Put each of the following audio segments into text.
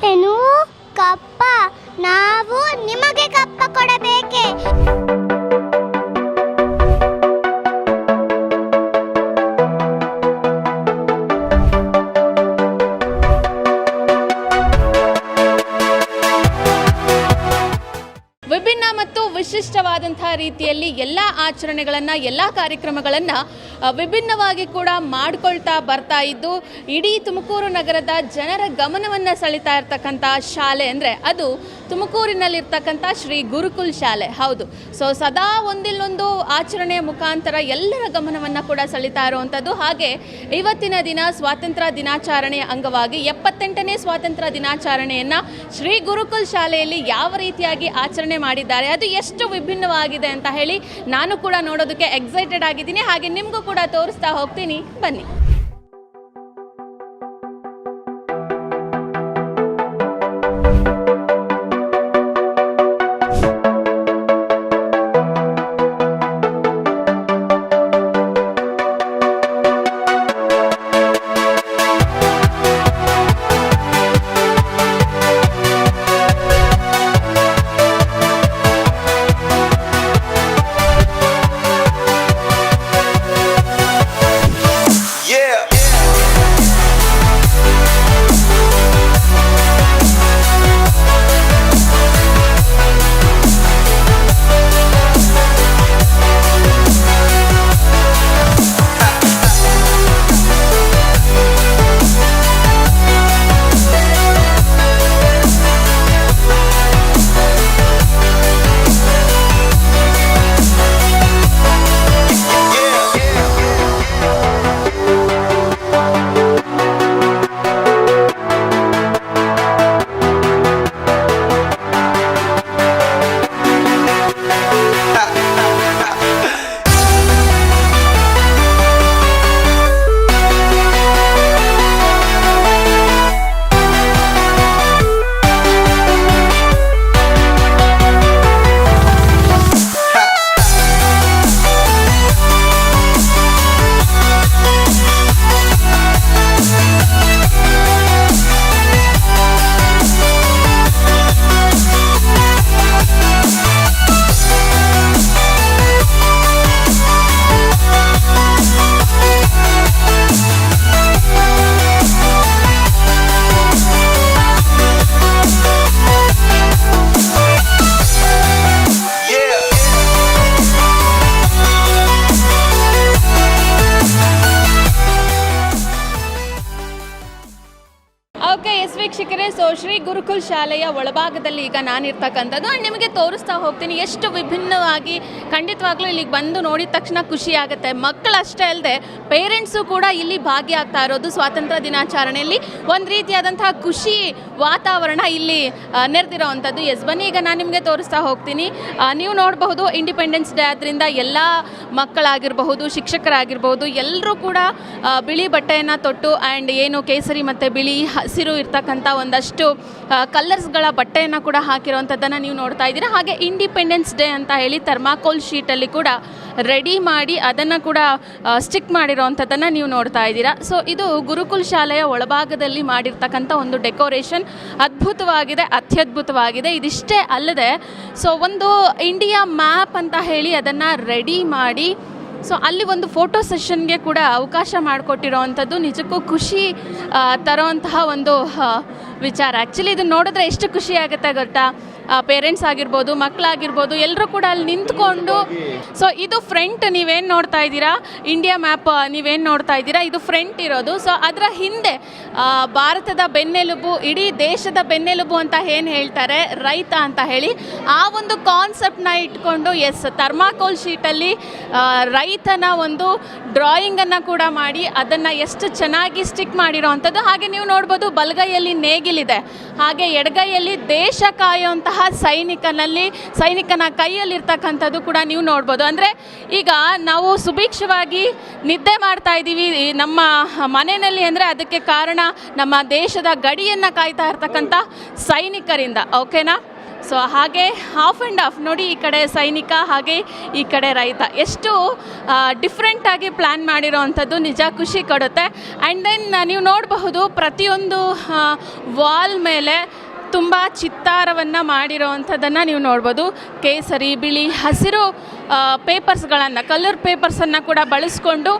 ಏನು ಕಪ್ಪ? ನಾವು ನಿಮಗೆ ಕಪ್ಪ ಕೊಡಬೇಕೆ? ವಿಭಿನ್ನ ಮತ್ತು ವಿಶಿಷ್ಟವಾದಂತಹ ರೀತಿಯಲ್ಲಿ ಎಲ್ಲ ಆಚರಣೆಗಳನ್ನು, ಎಲ್ಲ ಕಾರ್ಯಕ್ರಮಗಳನ್ನು ವಿಭಿನ್ನವಾಗಿ ಕೂಡ ಮಾಡಿಕೊಳ್ತಾ ಬರ್ತಾ ಇದ್ದು ಇಡೀ ತುಮಕೂರು ನಗರದ ಜನರ ಗಮನವನ್ನು ಸೆಳೀತಾ ಇರ್ತಕ್ಕಂಥ ಶಾಲೆ ಅಂದರೆ ಅದು ತುಮಕೂರಿನಲ್ಲಿರ್ತಕ್ಕಂಥ ಶ್ರೀ ಗುರುಕುಲ್ ಶಾಲೆ. ಹೌದು, ಸೊ ಸದಾ ಒಂದಿಲ್ಲೊಂದು ಆಚರಣೆಯ ಮುಖಾಂತರ ಎಲ್ಲರ ಗಮನವನ್ನು ಕೂಡ ಸೆಳೀತಾ ಇರುವಂಥದ್ದು. ಹಾಗೆ ಇವತ್ತಿನ ದಿನ ಸ್ವಾತಂತ್ರ್ಯ ದಿನಾಚರಣೆಯ ಅಂಗವಾಗಿ 78ನೇ ಸ್ವಾತಂತ್ರ್ಯ ದಿನಾಚರಣೆಯನ್ನು ಶ್ರೀ ಗುರುಕುಲ್ ಶಾಲೆಯಲ್ಲಿ ಯಾವ ರೀತಿಯಾಗಿ ಆಚರಣೆ ಮಾಡಿದ್ದಾರೆ, ಅದು ಎಷ್ಟು ವಿಭಿನ್ನವಾಗಿದೆ ಅಂತ ಹೇಳಿ ನಾನು ಕೂಡ ನೋಡೋದಕ್ಕೆ ಎಕ್ಸೈಟೆಡ್ ಆಗಿದ್ದೀನಿ. ಹಾಗೆ ನಿಮಗೂ ಕೂಡ ತೋರಿಸ್ತಾ ಹೋಗ್ತೀನಿ, ಬನ್ನಿ. ವೀಕ್ಷಕರೇ, ಸೊ ಶ್ರೀ ಗುರುಕುಲ್ ಶಾಲೆಯ ಒಳಭಾಗದಲ್ಲಿ ಈಗ ನಾನಿರ್ತಕ್ಕಂಥದ್ದು. ಆ್ಯಂಡ್ ನಿಮಗೆ ತೋರಿಸ್ತಾ ಹೋಗ್ತೀನಿ ಎಷ್ಟು ವಿಭಿನ್ನವಾಗಿ. ಖಂಡಿತವಾಗ್ಲೂ ಇಲ್ಲಿಗೆ ಬಂದು ನೋಡಿದ ತಕ್ಷಣ ಖುಷಿ ಆಗುತ್ತೆ. ಮಕ್ಕಳಷ್ಟೇ ಅಲ್ಲದೆ ಪೇರೆಂಟ್ಸು ಕೂಡ ಇಲ್ಲಿ ಭಾಗಿಯಾಗ್ತಾ ಇರೋದು ಸ್ವಾತಂತ್ರ್ಯ ದಿನಾಚರಣೆಯಲ್ಲಿ. ಒಂದು ರೀತಿಯಾದಂತಹ ಖುಷಿ ವಾತಾವರಣ ಇಲ್ಲಿ ನೆರೆದಿರೋವಂಥದ್ದು. ಬನ್ನಿ, ಈಗ ನಾನು ನಿಮಗೆ ತೋರಿಸ್ತಾ ಹೋಗ್ತೀನಿ. ನೀವು ನೋಡಬಹುದು, ಇಂಡಿಪೆಂಡೆನ್ಸ್ ಡೇ ಆದ್ದರಿಂದ ಎಲ್ಲ ಮಕ್ಕಳಾಗಿರಬಹುದು, ಶಿಕ್ಷಕರಾಗಿರ್ಬೋದು, ಎಲ್ಲರೂ ಕೂಡ ಬಿಳಿ ಬಟ್ಟೆಯನ್ನು ತೊಟ್ಟು ಆ್ಯಂಡ್ ಏನು ಕೇಸರಿ ಮತ್ತು ಬಿಳಿ ಹಸಿರು ಇರ್ತಕ್ಕಂಥ ಒಂದಷ್ಟು ಕಲರ್ಸ್ಗಳ ಬಟ್ಟೆಯನ್ನು ಕೂಡ ಹಾಕಿರೋವಂಥದ್ದನ್ನು ನೀವು ನೋಡ್ತಾ ಇದ್ದೀರಾ. ಹಾಗೆ ಇಂಡಿಪೆಂಡೆನ್ಸ್ ಡೇ ಅಂತ ಹೇಳಿ ಥರ್ಮಾಕೋಲ್ ಶೀಟಲ್ಲಿ ಕೂಡ ರೆಡಿ ಮಾಡಿ ಅದನ್ನು ಕೂಡ ಸ್ಟಿಕ್ ಮಾಡಿರೋವಂಥದ್ದನ್ನು ನೀವು ನೋಡ್ತಾ ಇದ್ದೀರಾ. ಸೊ ಇದು ಗುರುಕುಲ್ ಶಾಲೆಯ ಒಳಭಾಗದಲ್ಲಿ ಮಾಡಿರ್ತಕ್ಕಂಥ ಒಂದು ಡೆಕೋರೇಷನ್ ಅದ್ಭುತವಾಗಿದೆ, ಅತ್ಯದ್ಭುತವಾಗಿದೆ. ಇದಿಷ್ಟೇ ಅಲ್ಲದೆ ಸೊ ಒಂದು ಇಂಡಿಯಾ ಮ್ಯಾಪ್ ಅಂತ ಹೇಳಿ ಅದನ್ನು ರೆಡಿ ಮಾಡಿ ಸೊ ಅಲ್ಲಿ ಒಂದು ಫೋಟೋ ಸೆಷನ್ಗೆ ಕೂಡ ಅವಕಾಶ ಮಾಡಿಕೊಟ್ಟಿರೋ ಅಂಥದ್ದು ನಿಜಕ್ಕೂ ಖುಷಿ ತರೋವಂತಹ ಒಂದು ವಿಚಾರ. ಆ್ಯಕ್ಚುಲಿ ಇದನ್ನು ನೋಡಿದ್ರೆ ಎಷ್ಟು ಖುಷಿ ಆಗುತ್ತೆ ಗೊತ್ತಾ. ಪೇರೆಂಟ್ಸ್ ಆಗಿರ್ಬೋದು, ಮಕ್ಕಳಾಗಿರ್ಬೋದು, ಎಲ್ಲರೂ ಕೂಡ ಅಲ್ಲಿ ನಿಂತ್ಕೊಂಡು. ಸೊ ಇದು ಫ್ರಂಟ್ ನೀವೇನು ನೋಡ್ತಾ ಇದ್ದೀರಾ, ಇಂಡಿಯಾ ಮ್ಯಾಪ್ ನೀವೇನು ನೋಡ್ತಾ ಇದ್ದೀರಾ, ಇದು ಫ್ರಂಟ್ ಇರೋದು. ಸೊ ಅದರ ಹಿಂದೆ ಭಾರತದ ಬೆನ್ನೆಲುಬು, ಇಡೀ ದೇಶದ ಬೆನ್ನೆಲುಬು ಅಂತ ಏನು ಹೇಳ್ತಾರೆ, ರೈತ ಅಂತ ಹೇಳಿ, ಆ ಒಂದು ಕಾನ್ಸೆಪ್ಟನ್ನ ಇಟ್ಕೊಂಡು ಥರ್ಮಾಕೋಲ್ ಶೀಟಲ್ಲಿ ರೈತನ ಒಂದು ಡ್ರಾಯಿಂಗನ್ನು ಕೂಡ ಮಾಡಿ ಅದನ್ನು ಎಷ್ಟು ಚೆನ್ನಾಗಿ ಸ್ಟಿಕ್ ಮಾಡಿರೋ ಅಂಥದ್ದು. ಹಾಗೆ ನೀವು ನೋಡ್ಬೋದು ಬಲಗೈಯಲ್ಲಿ ನೇಗಿಲಿದೆ, ಹಾಗೆ ಎಡಗೈಯಲ್ಲಿ ದೇಶ ಕಾಯುವಂತಹ ಸೈನಿಕನ ಕೈಯಲ್ಲಿರ್ತಕ್ಕಂಥದ್ದು ಕೂಡ ನೀವು ನೋಡ್ಬೋದು. ಅಂದರೆ ಈಗ ನಾವು ಸುಭಿಕ್ಷವಾಗಿ ನಿದ್ದೆ ಮಾಡ್ತಾ ಇದ್ದೀವಿ ನಮ್ಮ ಮನೆಯಲ್ಲಿ ಅಂದರೆ ಅದಕ್ಕೆ ಕಾರಣ ನಮ್ಮ ದೇಶದ ಗಡಿಯನ್ನು ಕಾಯ್ತಾ ಇರ್ತಕ್ಕಂಥ ಸೈನಿಕರಿಂದ. ಓಕೆನಾ? ಸೊ ಹಾಗೆ ಹಾಫ್ ಆ್ಯಂಡ್ ಹಾಫ್ ನೋಡಿ, ಈ ಕಡೆ ಸೈನಿಕ ಹಾಗೆ ಈ ಕಡೆ ರೈತ, ಎಷ್ಟು ಡಿಫ್ರೆಂಟಾಗಿ ಪ್ಲ್ಯಾನ್ ಮಾಡಿರೋ ಅಂಥದ್ದು ನಿಜ ಖುಷಿ ಕೊಡುತ್ತೆ. ಆ್ಯಂಡ್ ದೆನ್ ನೀವು ನೋಡಬಹುದು ಪ್ರತಿಯೊಂದು ವಾಲ್ ಮೇಲೆ ತುಂಬ ಚಿತ್ತಾರವನ್ನು ಮಾಡಿರೋ ಅಂಥದ್ದನ್ನು ನೀವು ನೋಡ್ಬೋದು. ಕೇಸರಿ, ಬಿಳಿ, ಹಸಿರು ಪೇಪರ್ಸ್ಗಳನ್ನು, ಕಲರ್ ಪೇಪರ್ಸನ್ನು ಕೂಡ ಬಳಸ್ಕೊಂಡು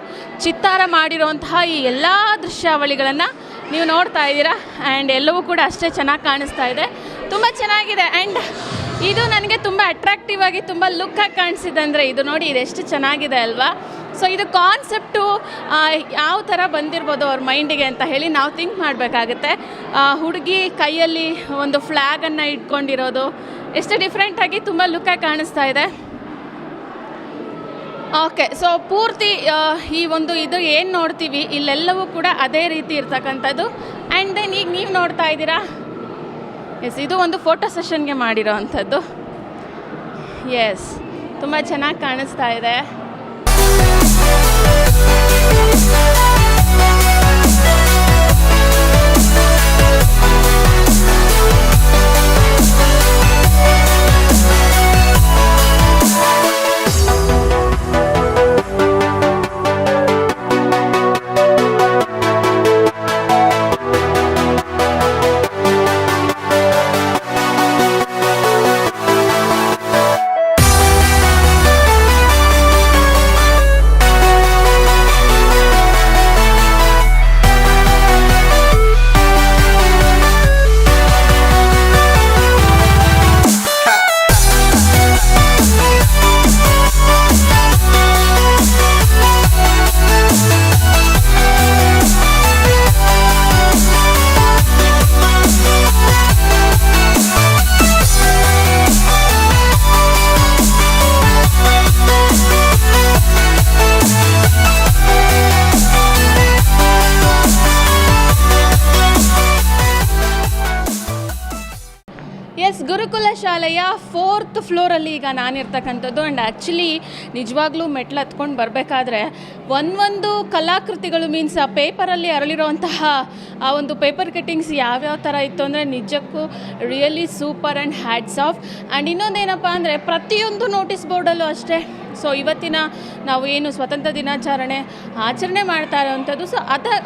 ಚಿತ್ತಾರ ಮಾಡಿರೋಂತಹ ಈ ಎಲ್ಲ ದೃಶ್ಯಾವಳಿಗಳನ್ನು ನೀವು ನೋಡ್ತಾ ಇದ್ದೀರಾ. ಆ್ಯಂಡ್ ಎಲ್ಲವೂ ಕೂಡ ಅಷ್ಟೇ ಚೆನ್ನಾಗಿ ಕಾಣಿಸ್ತಾ ಇದೆ, ತುಂಬ ಚೆನ್ನಾಗಿದೆ. ಆ್ಯಂಡ್ ಇದು ನನಗೆ ತುಂಬ ಅಟ್ರಾಕ್ಟಿವ್ ಆಗಿ ತುಂಬ ಲುಕ್ಕಾಗಿ ಕಾಣಿಸಿದೆ. ಅಂದರೆ ಇದು ನೋಡಿ, ಇದೆಷ್ಟು ಚೆನ್ನಾಗಿದೆ ಅಲ್ವಾ. ಸೊ ಇದು ಕಾನ್ಸೆಪ್ಟು ಯಾವ ಥರ ಬಂದಿರ್ಬೋದು ಅವ್ರ ಮೈಂಡಿಗೆ ಅಂತ ಹೇಳಿ ನಾವು ಥಿಂಕ್ ಮಾಡಬೇಕಾಗುತ್ತೆ. ಹುಡುಗಿ ಕೈಯಲ್ಲಿ ಒಂದು ಫ್ಲ್ಯಾಗನ್ನು ಇಟ್ಕೊಂಡಿರೋದು ಎಷ್ಟು ಡಿಫ್ರೆಂಟಾಗಿ ತುಂಬ ಲುಕ್ಕಾಗಿ ಕಾಣಿಸ್ತಾ ಇದೆ. ಓಕೆ, ಸೊ ಪೂರ್ತಿ ಈ ಒಂದು ಇದು ಏನು ನೋಡ್ತೀವಿ ಇಲ್ಲೆಲ್ಲವೂ ಕೂಡ ಅದೇ ರೀತಿ ಇರ್ತಕ್ಕಂಥದ್ದು. ಆ್ಯಂಡ್ ದೆನ್ ಈಗ ನೀವು ನೋಡ್ತಾ ಇದ್ದೀರಾ, ಎಸ್, ಇದು ಒಂದು ಫೋಟೋ ಸೆಷನ್ಗೆ ಮಾಡಿರೋ ಅಂಥದ್ದು. ಎಸ್, ತುಂಬ ಚೆನ್ನಾಗಿ ಕಾಣಿಸ್ತಾ ಇದೆ. ಎಸ್, ಗುರುಕುಲ ಶಾಲೆಯ 4th ಫ್ಲೋರಲ್ಲಿ ಈಗ ನಾನಿರ್ತಕ್ಕಂಥದ್ದು. ಆ್ಯಂಡ್ ಆ್ಯಕ್ಚುಲಿ ನಿಜವಾಗ್ಲೂ ಮೆಟ್ಲು ಹತ್ಕೊಂಡು ಬರಬೇಕಾದ್ರೆ ಒಂದೊಂದು ಕಲಾಕೃತಿಗಳು ಮೀನ್ಸ್ ಆ ಪೇಪರಲ್ಲಿ ಅರಳಿರೋಂತಹ ಆ ಒಂದು ಪೇಪರ್ ಕಟ್ಟಿಂಗ್ಸ್ ಯಾವ್ಯಾವ ಥರ ಇತ್ತು ಅಂದರೆ ನಿಜಕ್ಕೂ really super and hats off. And ಇನ್ನೊಂದೇನಪ್ಪ ಅಂದರೆ ಪ್ರತಿಯೊಂದು ನೋಟಿಸ್ ಬೋರ್ಡಲ್ಲೂ ಅಷ್ಟೇ. ಸೊ ಇವತ್ತಿನ ನಾವು ಏನು ಸ್ವತಂತ್ರ ದಿನಾಚರಣೆ ಆಚರಣೆ ಮಾಡ್ತಾ ಇರೋವಂಥದ್ದು, ಸೊ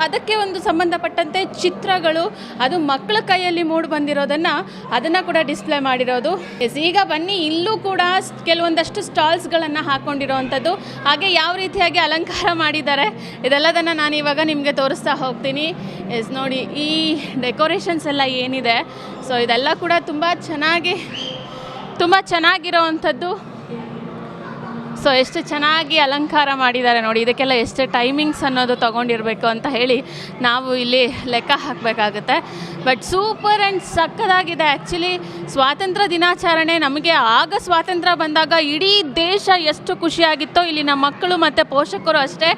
ಅದಕ್ಕೆ ಒಂದು ಸಂಬಂಧಪಟ್ಟಂತೆ ಚಿತ್ರಗಳು, ಅದು ಮಕ್ಕಳ ಕೈಯಲ್ಲಿ ಮೂಡಿ ಬಂದಿರೋದನ್ನು ಅದನ್ನು ಕೂಡ ಡಿಸ್ಪ್ಲೇ ಮಾಡಿರೋದು. ಎಸ್, ಈಗ ಬನ್ನಿ, ಇಲ್ಲೂ ಕೂಡ ಕೆಲವೊಂದಷ್ಟು ಸ್ಟಾಲ್ಸ್ಗಳನ್ನು ಹಾಕ್ಕೊಂಡಿರೋವಂಥದ್ದು, ಹಾಗೆ ಯಾವ ರೀತಿಯಾಗಿ ಅಲಂಕಾರ ಮಾಡಿದ್ದಾರೆ ಇದೆಲ್ಲದನ್ನು ನಾನು ಇವಾಗ ನಿಮಗೆ ತೋರಿಸ್ತಾ ಹೋಗ್ತೀನಿ. ಎಸ್, ನೋಡಿ ಈ ಡೆಕೋರೇಷನ್ಸ್ ಎಲ್ಲ ಏನಿದೆ, ಸೊ ಇದೆಲ್ಲ ಕೂಡ ತುಂಬ ಚೆನ್ನಾಗಿರೋ ಅಂಥದ್ದು. ಸೊ ಎಷ್ಟು ಚೆನ್ನಾಗಿ ಅಲಂಕಾರ ಮಾಡಿದ್ದಾರೆ ನೋಡಿ. ಇದಕ್ಕೆಲ್ಲ ಎಷ್ಟು ಟೈಮಿಂಗ್ಸ್ ಅನ್ನೋದು ತೊಗೊಂಡಿರಬೇಕು ಅಂತ ಹೇಳಿ ನಾವು ಇಲ್ಲಿ ಲೆಕ್ಕ ಹಾಕಬೇಕಾಗುತ್ತೆ. ಬಟ್ ಸೂಪರ್ ಆ್ಯಂಡ್ ಸಕ್ಕದಾಗಿದೆ. ಆ್ಯಕ್ಚುಲಿ ಸ್ವಾತಂತ್ರ್ಯ ದಿನಾಚರಣೆ ನಮಗೆ ಆಗ ಸ್ವಾತಂತ್ರ್ಯ ಬಂದಾಗ ಇಡೀ ದೇಶ ಎಷ್ಟು ಖುಷಿಯಾಗಿತ್ತೋ, ಇಲ್ಲಿನ ಮಕ್ಕಳು ಮತ್ತು ಪೋಷಕರು ಅಷ್ಟೇ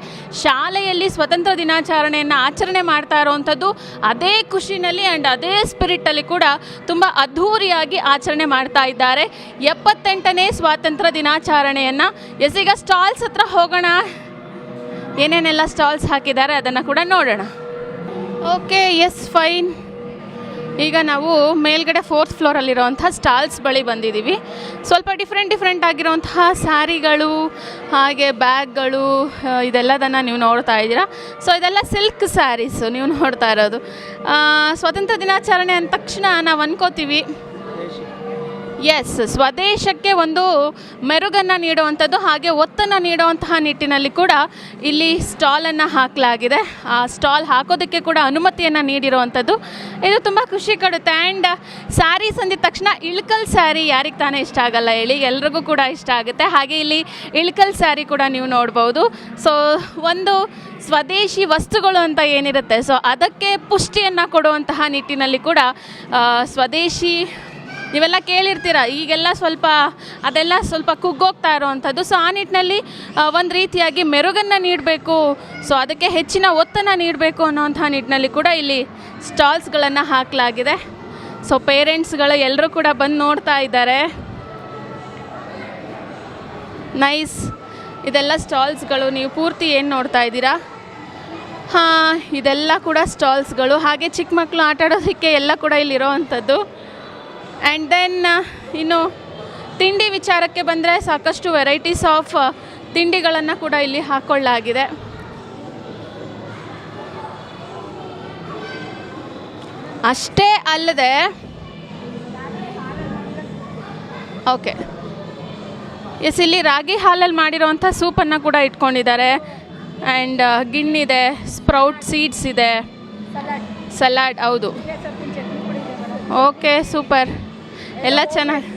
ಶಾಲೆಯಲ್ಲಿ ಸ್ವತಂತ್ರ ದಿನಾಚರಣೆಯನ್ನು ಆಚರಣೆ ಮಾಡ್ತಾ ಇರೋವಂಥದ್ದು ಅದೇ ಖುಷಿನಲ್ಲಿ ಆ್ಯಂಡ್ ಅದೇ ಸ್ಪಿರಿಟಲ್ಲಿ ಕೂಡ ತುಂಬ ಅದ್ಧೂರಿಯಾಗಿ ಆಚರಣೆ ಮಾಡ್ತಾ ಇದ್ದಾರೆ 78ನೇ ಸ್ವಾತಂತ್ರ್ಯ ದಿನಾಚರಣೆಯನ್ನು. ಎಸ್, ಈಗ ಸ್ಟಾಲ್ಸ್ ಹತ್ರ ಹೋಗೋಣ, ಏನೇನೆಲ್ಲ ಸ್ಟಾಲ್ಸ್ ಹಾಕಿದ್ದಾರೆ ಅದನ್ನು ಕೂಡ ನೋಡೋಣ. Okay, yes, fine. ಈಗ ನಾವು ಮೇಲ್ಗಡೆ 4th ಫ್ಲೋರಲ್ಲಿರೋವಂಥ ಸ್ಟಾಲ್ಸ್ ಬಳಿ ಬಂದಿದ್ದೀವಿ. ಸ್ವಲ್ಪ ಡಿಫ್ರೆಂಟ್ ಆಗಿರೋವಂತಹ ಸ್ಯಾರಿಗಳು ಹಾಗೆ ಬ್ಯಾಗ್ಗಳು ಇದೆಲ್ಲದನ್ನು ನೀವು ನೋಡ್ತಾ ಇದ್ದೀರಾ. ಸೊ ಇದೆಲ್ಲ ಸಿಲ್ಕ್ ಸ್ಯಾರೀಸು ನೀವು ನೋಡ್ತಾ ಇರೋದು. ಸ್ವಾತಂತ್ರ್ಯ ದಿನಾಚರಣೆ ಅಂದ ತಕ್ಷಣ ನಾವು ಅನ್ಕೋತೀವಿ ಎಸ್, ಸ್ವದೇಶಕ್ಕೆ ಒಂದು ಮೆರುಗನ್ನು ನೀಡುವಂಥದ್ದು, ಹಾಗೆ ಒತ್ತನ್ನು ನೀಡುವಂತಹ ನಿಟ್ಟಿನಲ್ಲಿ ಕೂಡ ಇಲ್ಲಿ ಸ್ಟಾಲನ್ನು ಹಾಕಲಾಗಿದೆ. ಆ ಸ್ಟಾಲ್ ಹಾಕೋದಕ್ಕೆ ಕೂಡ ಅನುಮತಿಯನ್ನು ನೀಡಿರುವಂಥದ್ದು. ಇದು ತುಂಬ ಖುಷಿ ಕೊಡುತ್ತೆ. ಆ್ಯಂಡ್ ಸ್ಯಾರೀಸ್ ಅಂದಿದ ತಕ್ಷಣ ಇಳ್ಕಲ್ ಸ್ಯಾರಿ ಯಾರಿಗೆ ತಾನೇ ಇಷ್ಟ ಆಗಲ್ಲ ಹೇಳಿ, ಎಲ್ರಿಗೂ ಕೂಡ ಇಷ್ಟ ಆಗುತ್ತೆ. ಹಾಗೆ ಇಲ್ಲಿ ಇಳ್ಕಲ್ ಸ್ಯಾರಿ ಕೂಡ ನೀವು ನೋಡ್ಬೋದು. ಸೊ ಒಂದು ಸ್ವದೇಶಿ ವಸ್ತುಗಳು ಅಂತ ಏನಿರುತ್ತೆ, ಸೊ ಅದಕ್ಕೆ ಪುಷ್ಟಿಯನ್ನು ಕೊಡುವಂತಹ ನಿಟ್ಟಿನಲ್ಲಿ ಕೂಡ ಸ್ವದೇಶಿ ನೀವೆಲ್ಲ ಕೇಳಿರ್ತೀರ, ಈಗೆಲ್ಲ ಅದೆಲ್ಲ ಸ್ವಲ್ಪ ಕುಗ್ಗೋಗ್ತಾ ಇರೋವಂಥದ್ದು. ಸೊ ಆ ನಿಟ್ಟಿನಲ್ಲಿ ಒಂದು ರೀತಿಯಾಗಿ ಮೆರುಗನ್ನು ನೀಡಬೇಕು, ಸೊ ಅದಕ್ಕೆ ಹೆಚ್ಚಿನ ಒತ್ತನ್ನು ನೀಡಬೇಕು ಅನ್ನೋವಂಥ ನಿಟ್ಟಿನಲ್ಲಿ ಕೂಡ ಇಲ್ಲಿ ಸ್ಟಾಲ್ಸ್ಗಳನ್ನು ಹಾಕಲಾಗಿದೆ. ಸೊ ಪೇರೆಂಟ್ಸ್ಗಳು ಎಲ್ಲರೂ ಕೂಡ ಬಂದು ನೋಡ್ತಾ ಇದ್ದಾರೆ. ನೈಸ್. ಇದೆಲ್ಲ ಸ್ಟಾಲ್ಸ್ಗಳು, ನೀವು ಪೂರ್ತಿ ಏನು ನೋಡ್ತಾ ಇದ್ದೀರಾ? ಇದೆಲ್ಲ ಕೂಡ ಸ್ಟಾಲ್ಸ್ಗಳು. ಹಾಗೆ ಚಿಕ್ಕ ಮಕ್ಕಳು ಆಟ ಆಡೋದಕ್ಕೆ ಎಲ್ಲ ಕೂಡ ಇಲ್ಲಿರೋ ಅಂಥದ್ದು. ಆ್ಯಂಡ್ ದೆನ್ ಇನ್ನು ತಿಂಡಿ ವಿಚಾರಕ್ಕೆ ಬಂದರೆ ಸಾಕಷ್ಟು ವೆರೈಟೀಸ್ ಆಫ್ ತಿಂಡಿಗಳನ್ನು ಕೂಡ ಇಲ್ಲಿ ಹಾಕ್ಕೊಳ್ಳಲಾಗಿದೆ. ಅಷ್ಟೇ ಅಲ್ಲದೆ ಓಕೆ ಎಸ್, ಇಲ್ಲಿ ರಾಗಿ ಹಾಲಲ್ಲಿ ಮಾಡಿರೋವಂಥ ಸೂಪನ್ನು ಕೂಡ ಇಟ್ಕೊಂಡಿದ್ದಾರೆ. ಆ್ಯಂಡ್ ಗಿಣ್ಣಿದೆ, ಸ್ಪ್ರೌಟ್ ಸೀಡ್ಸ್ ಇದೆ, ಸಲಾಡ್, ಹೌದು. Okay, super. ಎಲ್ಲ ಚೆನ್ನಾಗಿ,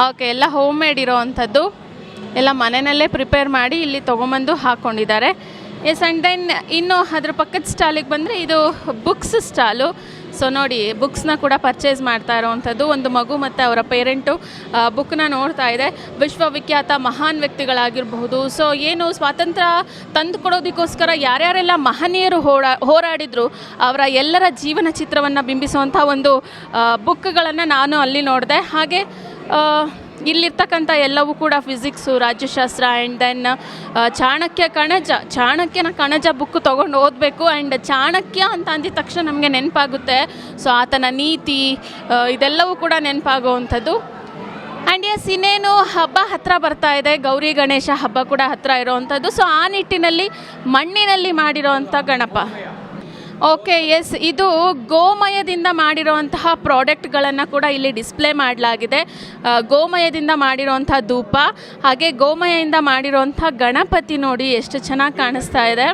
ಓಕೆ, ಎಲ್ಲ ಹೋಮ್ ಮೇಡ್ ಇರೋ ಅಂಥದ್ದು, ಎಲ್ಲ ಮನೆಯಲ್ಲೇ ಪ್ರಿಪೇರ್ ಮಾಡಿ ಇಲ್ಲಿ ತೊಗೊಂಬಂದು ಹಾಕ್ಕೊಂಡಿದ್ದಾರೆ. ಎಸ್, ಆ್ಯಂಡ್ ದೆನ್ ಇನ್ನು ಅದ್ರ ಪಕ್ಕದ ಸ್ಟಾಲಿಗೆ ಬಂದರೆ ಇದು ಬುಕ್ಸ್ ಸ್ಟಾಲು. ಸೊ ನೋಡಿ, ಬುಕ್ಸ್ನ ಕೂಡ ಪರ್ಚೇಸ್ ಮಾಡ್ತಾ ಇರೋವಂಥದ್ದು. ಒಂದು ಮಗು ಮತ್ತು ಅವರ ಪೇರೆಂಟು ಬುಕ್ನ ನೋಡ್ತಾ ಇದೆ. ವಿಶ್ವವಿಖ್ಯಾತ ಮಹಾನ್ ವ್ಯಕ್ತಿಗಳಾಗಿರಬಹುದು. ಸೊ ಏನು ಸ್ವಾತಂತ್ರ್ಯ ತಂದು ಕೊಡೋದಕ್ಕೋಸ್ಕರ ಯಾರ್ಯಾರೆಲ್ಲ ಮಹನೀಯರು ಹೋರಾಡಿದ್ರು ಅವರ ಎಲ್ಲರ ಜೀವನ ಚಿತ್ರವನ್ನು ಬಿಂಬಿಸುವಂಥ ಒಂದು ಬುಕ್ಗಳನ್ನು ನಾನು ಅಲ್ಲಿ ನೋಡಿದೆ. ಹಾಗೆ ಇಲ್ಲಿರ್ತಕ್ಕಂಥ ಎಲ್ಲವೂ ಕೂಡ ಫಿಸಿಕ್ಸು, ರಾಜ್ಯಶಾಸ್ತ್ರ, ಆ್ಯಂಡ್ ದೆನ್ ಚಾಣಕ್ಯನ ಕಣಜ ಬುಕ್ ತೊಗೊಂಡು ಓದಬೇಕು. ಆ್ಯಂಡ್ ಚಾಣಕ್ಯ ಅಂತ ಅಂದಿದ ತಕ್ಷಣ ನಮಗೆ ನೆನಪಾಗುತ್ತೆ. ಸೊ ಆತನ ನೀತಿ ಇದೆಲ್ಲವೂ ಕೂಡ ನೆನಪಾಗುವಂಥದ್ದು. ಆ್ಯಂಡ್ ಎಸ್, ಇನ್ನೇನು ಹಬ್ಬ ಹತ್ತಿರ ಬರ್ತಾ ಇದೆ, ಗೌರಿ ಗಣೇಶ ಹಬ್ಬ ಕೂಡ ಹತ್ತಿರ ಇರೋವಂಥದ್ದು. ಸೊ ಆ ನಿಟ್ಟಿನಲ್ಲಿ ಮಣ್ಣಿನಲ್ಲಿ ಮಾಡಿರೋವಂಥ ಗಣಪ. ಓಕೆ, ಎಸ್, ಇದು ಗೋಮಯದಿಂದ ಮಾಡಿರೋವಂತಹ ಪ್ರಾಡಕ್ಟ್ಗಳನ್ನು ಕೂಡ ಇಲ್ಲಿ ಡಿಸ್ಪ್ಲೇ ಮಾಡಲಾಗಿದೆ. ಗೋಮಯದಿಂದ ಮಾಡಿರೋವಂಥ ಧೂಪ, ಹಾಗೆ ಗೋಮಯದಿಂದ ಮಾಡಿರೋವಂಥ ಗಣಪತಿ ನೋಡಿ ಎಷ್ಟು ಚೆನ್ನಾಗಿ ಕಾಣಿಸ್ತಾ ಇದೆ.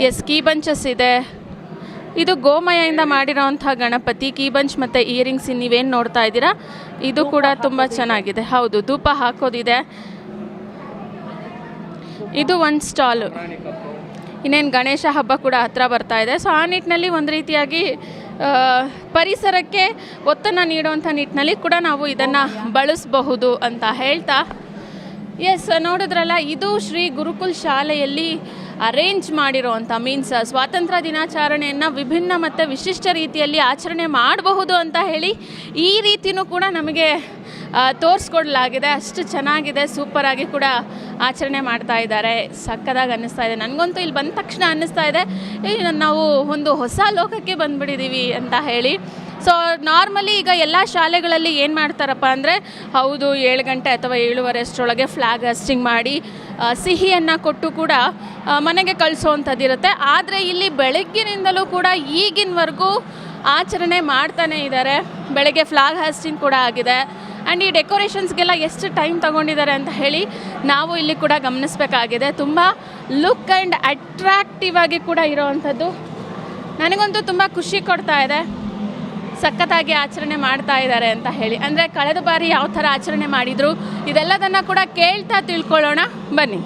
ಎಸ್, ಕೀ ಬಂಚಸ್ ಇದೆ. ಇದು ಗೋಮಯದಿಂದ ಮಾಡಿರೋವಂಥ ಗಣಪತಿ, ಕೀ ಬಂಚ್ ಮತ್ತು ಇಯರಿಂಗ್ಸ್ ನೀವೇನು ನೋಡ್ತಾ ಇದ್ದೀರಾ, ಇದು ಕೂಡ ತುಂಬ ಚೆನ್ನಾಗಿದೆ. ಹೌದು, ಧೂಪ ಹಾಕೋದಿದೆ. ಇದು ಒಂದು ಸ್ಟಾಲು. ಇನ್ನೇನು ಗಣೇಶ ಹಬ್ಬ ಕೂಡ ಹತ್ತಿರ ಬರ್ತಾ ಇದೆ. ಸೊ ಆ ನಿಟ್ಟಿನಲ್ಲಿ ಒಂದು ರೀತಿಯಾಗಿ ಪರಿಸರಕ್ಕೆ ಒತ್ತನ್ನು ನೀಡುವಂಥ ನಿಟ್ಟಿನಲ್ಲಿ ಕೂಡ ನಾವು ಇದನ್ನು ಬಳಸಬಹುದು ಅಂತ ಹೇಳ್ತಾ, ಎಸ್, ನೋಡಿದ್ರಲ್ಲ, ಇದು ಶ್ರೀ ಗುರುಕುಲ್ ಶಾಲೆಯಲ್ಲಿ ಅರೇಂಜ್ ಮಾಡಿರೋವಂಥ ಮೀನ್ಸ್ ಸ್ವಾತಂತ್ರ್ಯ ದಿನಾಚರಣೆಯನ್ನು ವಿಭಿನ್ನ ಮತ್ತು ವಿಶಿಷ್ಟ ರೀತಿಯಲ್ಲಿ ಆಚರಣೆ ಮಾಡಬಹುದು ಅಂತ ಹೇಳಿ ಈ ರೀತಿಯೂ ಕೂಡ ನಮಗೆ ತೋರಿಸ್ಕೊಡ್ಲಾಗಿದೆ. ಅಷ್ಟು ಚೆನ್ನಾಗಿದೆ, ಸೂಪರಾಗಿ ಕೂಡ ಆಚರಣೆ ಮಾಡ್ತಾ ಇದ್ದಾರೆ. ಸಕ್ಕದಾಗಿ ಅನ್ನಿಸ್ತಾ ಇದೆ. ನನಗಂತೂ ಇಲ್ಲಿ ಬಂದ ತಕ್ಷಣ ಅನ್ನಿಸ್ತಾ ಇದೆ ನಾವು ಒಂದು ಹೊಸ ಲೋಕಕ್ಕೆ ಬಂದುಬಿಟ್ಟಿದ್ದೀವಿ ಅಂತ ಹೇಳಿ. ಸೊ ನಾರ್ಮಲಿ ಈಗ ಎಲ್ಲ ಶಾಲೆಗಳಲ್ಲಿ ಏನು ಮಾಡ್ತಾರಪ್ಪ ಅಂದರೆ, ಹೌದು 7 ಗಂಟೆ ಅಥವಾ 7:30 ಅಷ್ಟರೊಳಗೆ ಫ್ಲ್ಯಾಗ್ ಹಾಸ್ಟಿಂಗ್ ಮಾಡಿ ಸಿಹಿಯನ್ನು ಕೊಟ್ಟು ಕೂಡ ಮನೆಗೆ ಕಳಿಸೋವಂಥದ್ದಿರುತ್ತೆ. ಆದರೆ ಇಲ್ಲಿ ಬೆಳಗ್ಗಿನಿಂದಲೂ ಕೂಡ ಈಗಿನವರೆಗೂ ಆಚರಣೆ ಮಾಡ್ತಾನೆ ಇದ್ದಾರೆ. ಬೆಳಗ್ಗೆ ಫ್ಲಾಗ್ ಹಾಸ್ಟಿಂಗ್ ಕೂಡ ಆಗಿದೆ. ಆ್ಯಂಡ್ ಈ ಡೆಕೋರೇಷನ್ಸ್ಗೆಲ್ಲ ಎಷ್ಟು ಟೈಮ್ ತೊಗೊಂಡಿದ್ದಾರೆ ಅಂತ ಹೇಳಿ ನಾವು ಇಲ್ಲಿ ಕೂಡ ಗಮನಿಸಬೇಕಾಗಿದೆ. ತುಂಬ ಲುಕ್ ಆ್ಯಂಡ್ ಅಟ್ರಾಕ್ಟಿವ್ ಆಗಿ ಕೂಡ ಇರೋವಂಥದ್ದು. ನನಗಂತೂ ತುಂಬ ಖುಷಿ ಕೊಡ್ತಾ ಇದೆ. ಸಖತ್ತಾಗಿ ಆಚರಣೆ ಮಾಡ್ತಾ ಇದ್ದಾರೆ ಅಂತ ಹೇಳಿ. ಅಂದರೆ ಕಳೆದ ಬಾರಿ ಯಾವ ಥರ ಆಚರಣೆ ಮಾಡಿದರು ಇದೆಲ್ಲದನ್ನು ಕೂಡ ಕೇಳ್ತಾ ತಿಳ್ಕೊಳ್ಳೋಣ ಬನ್ನಿ.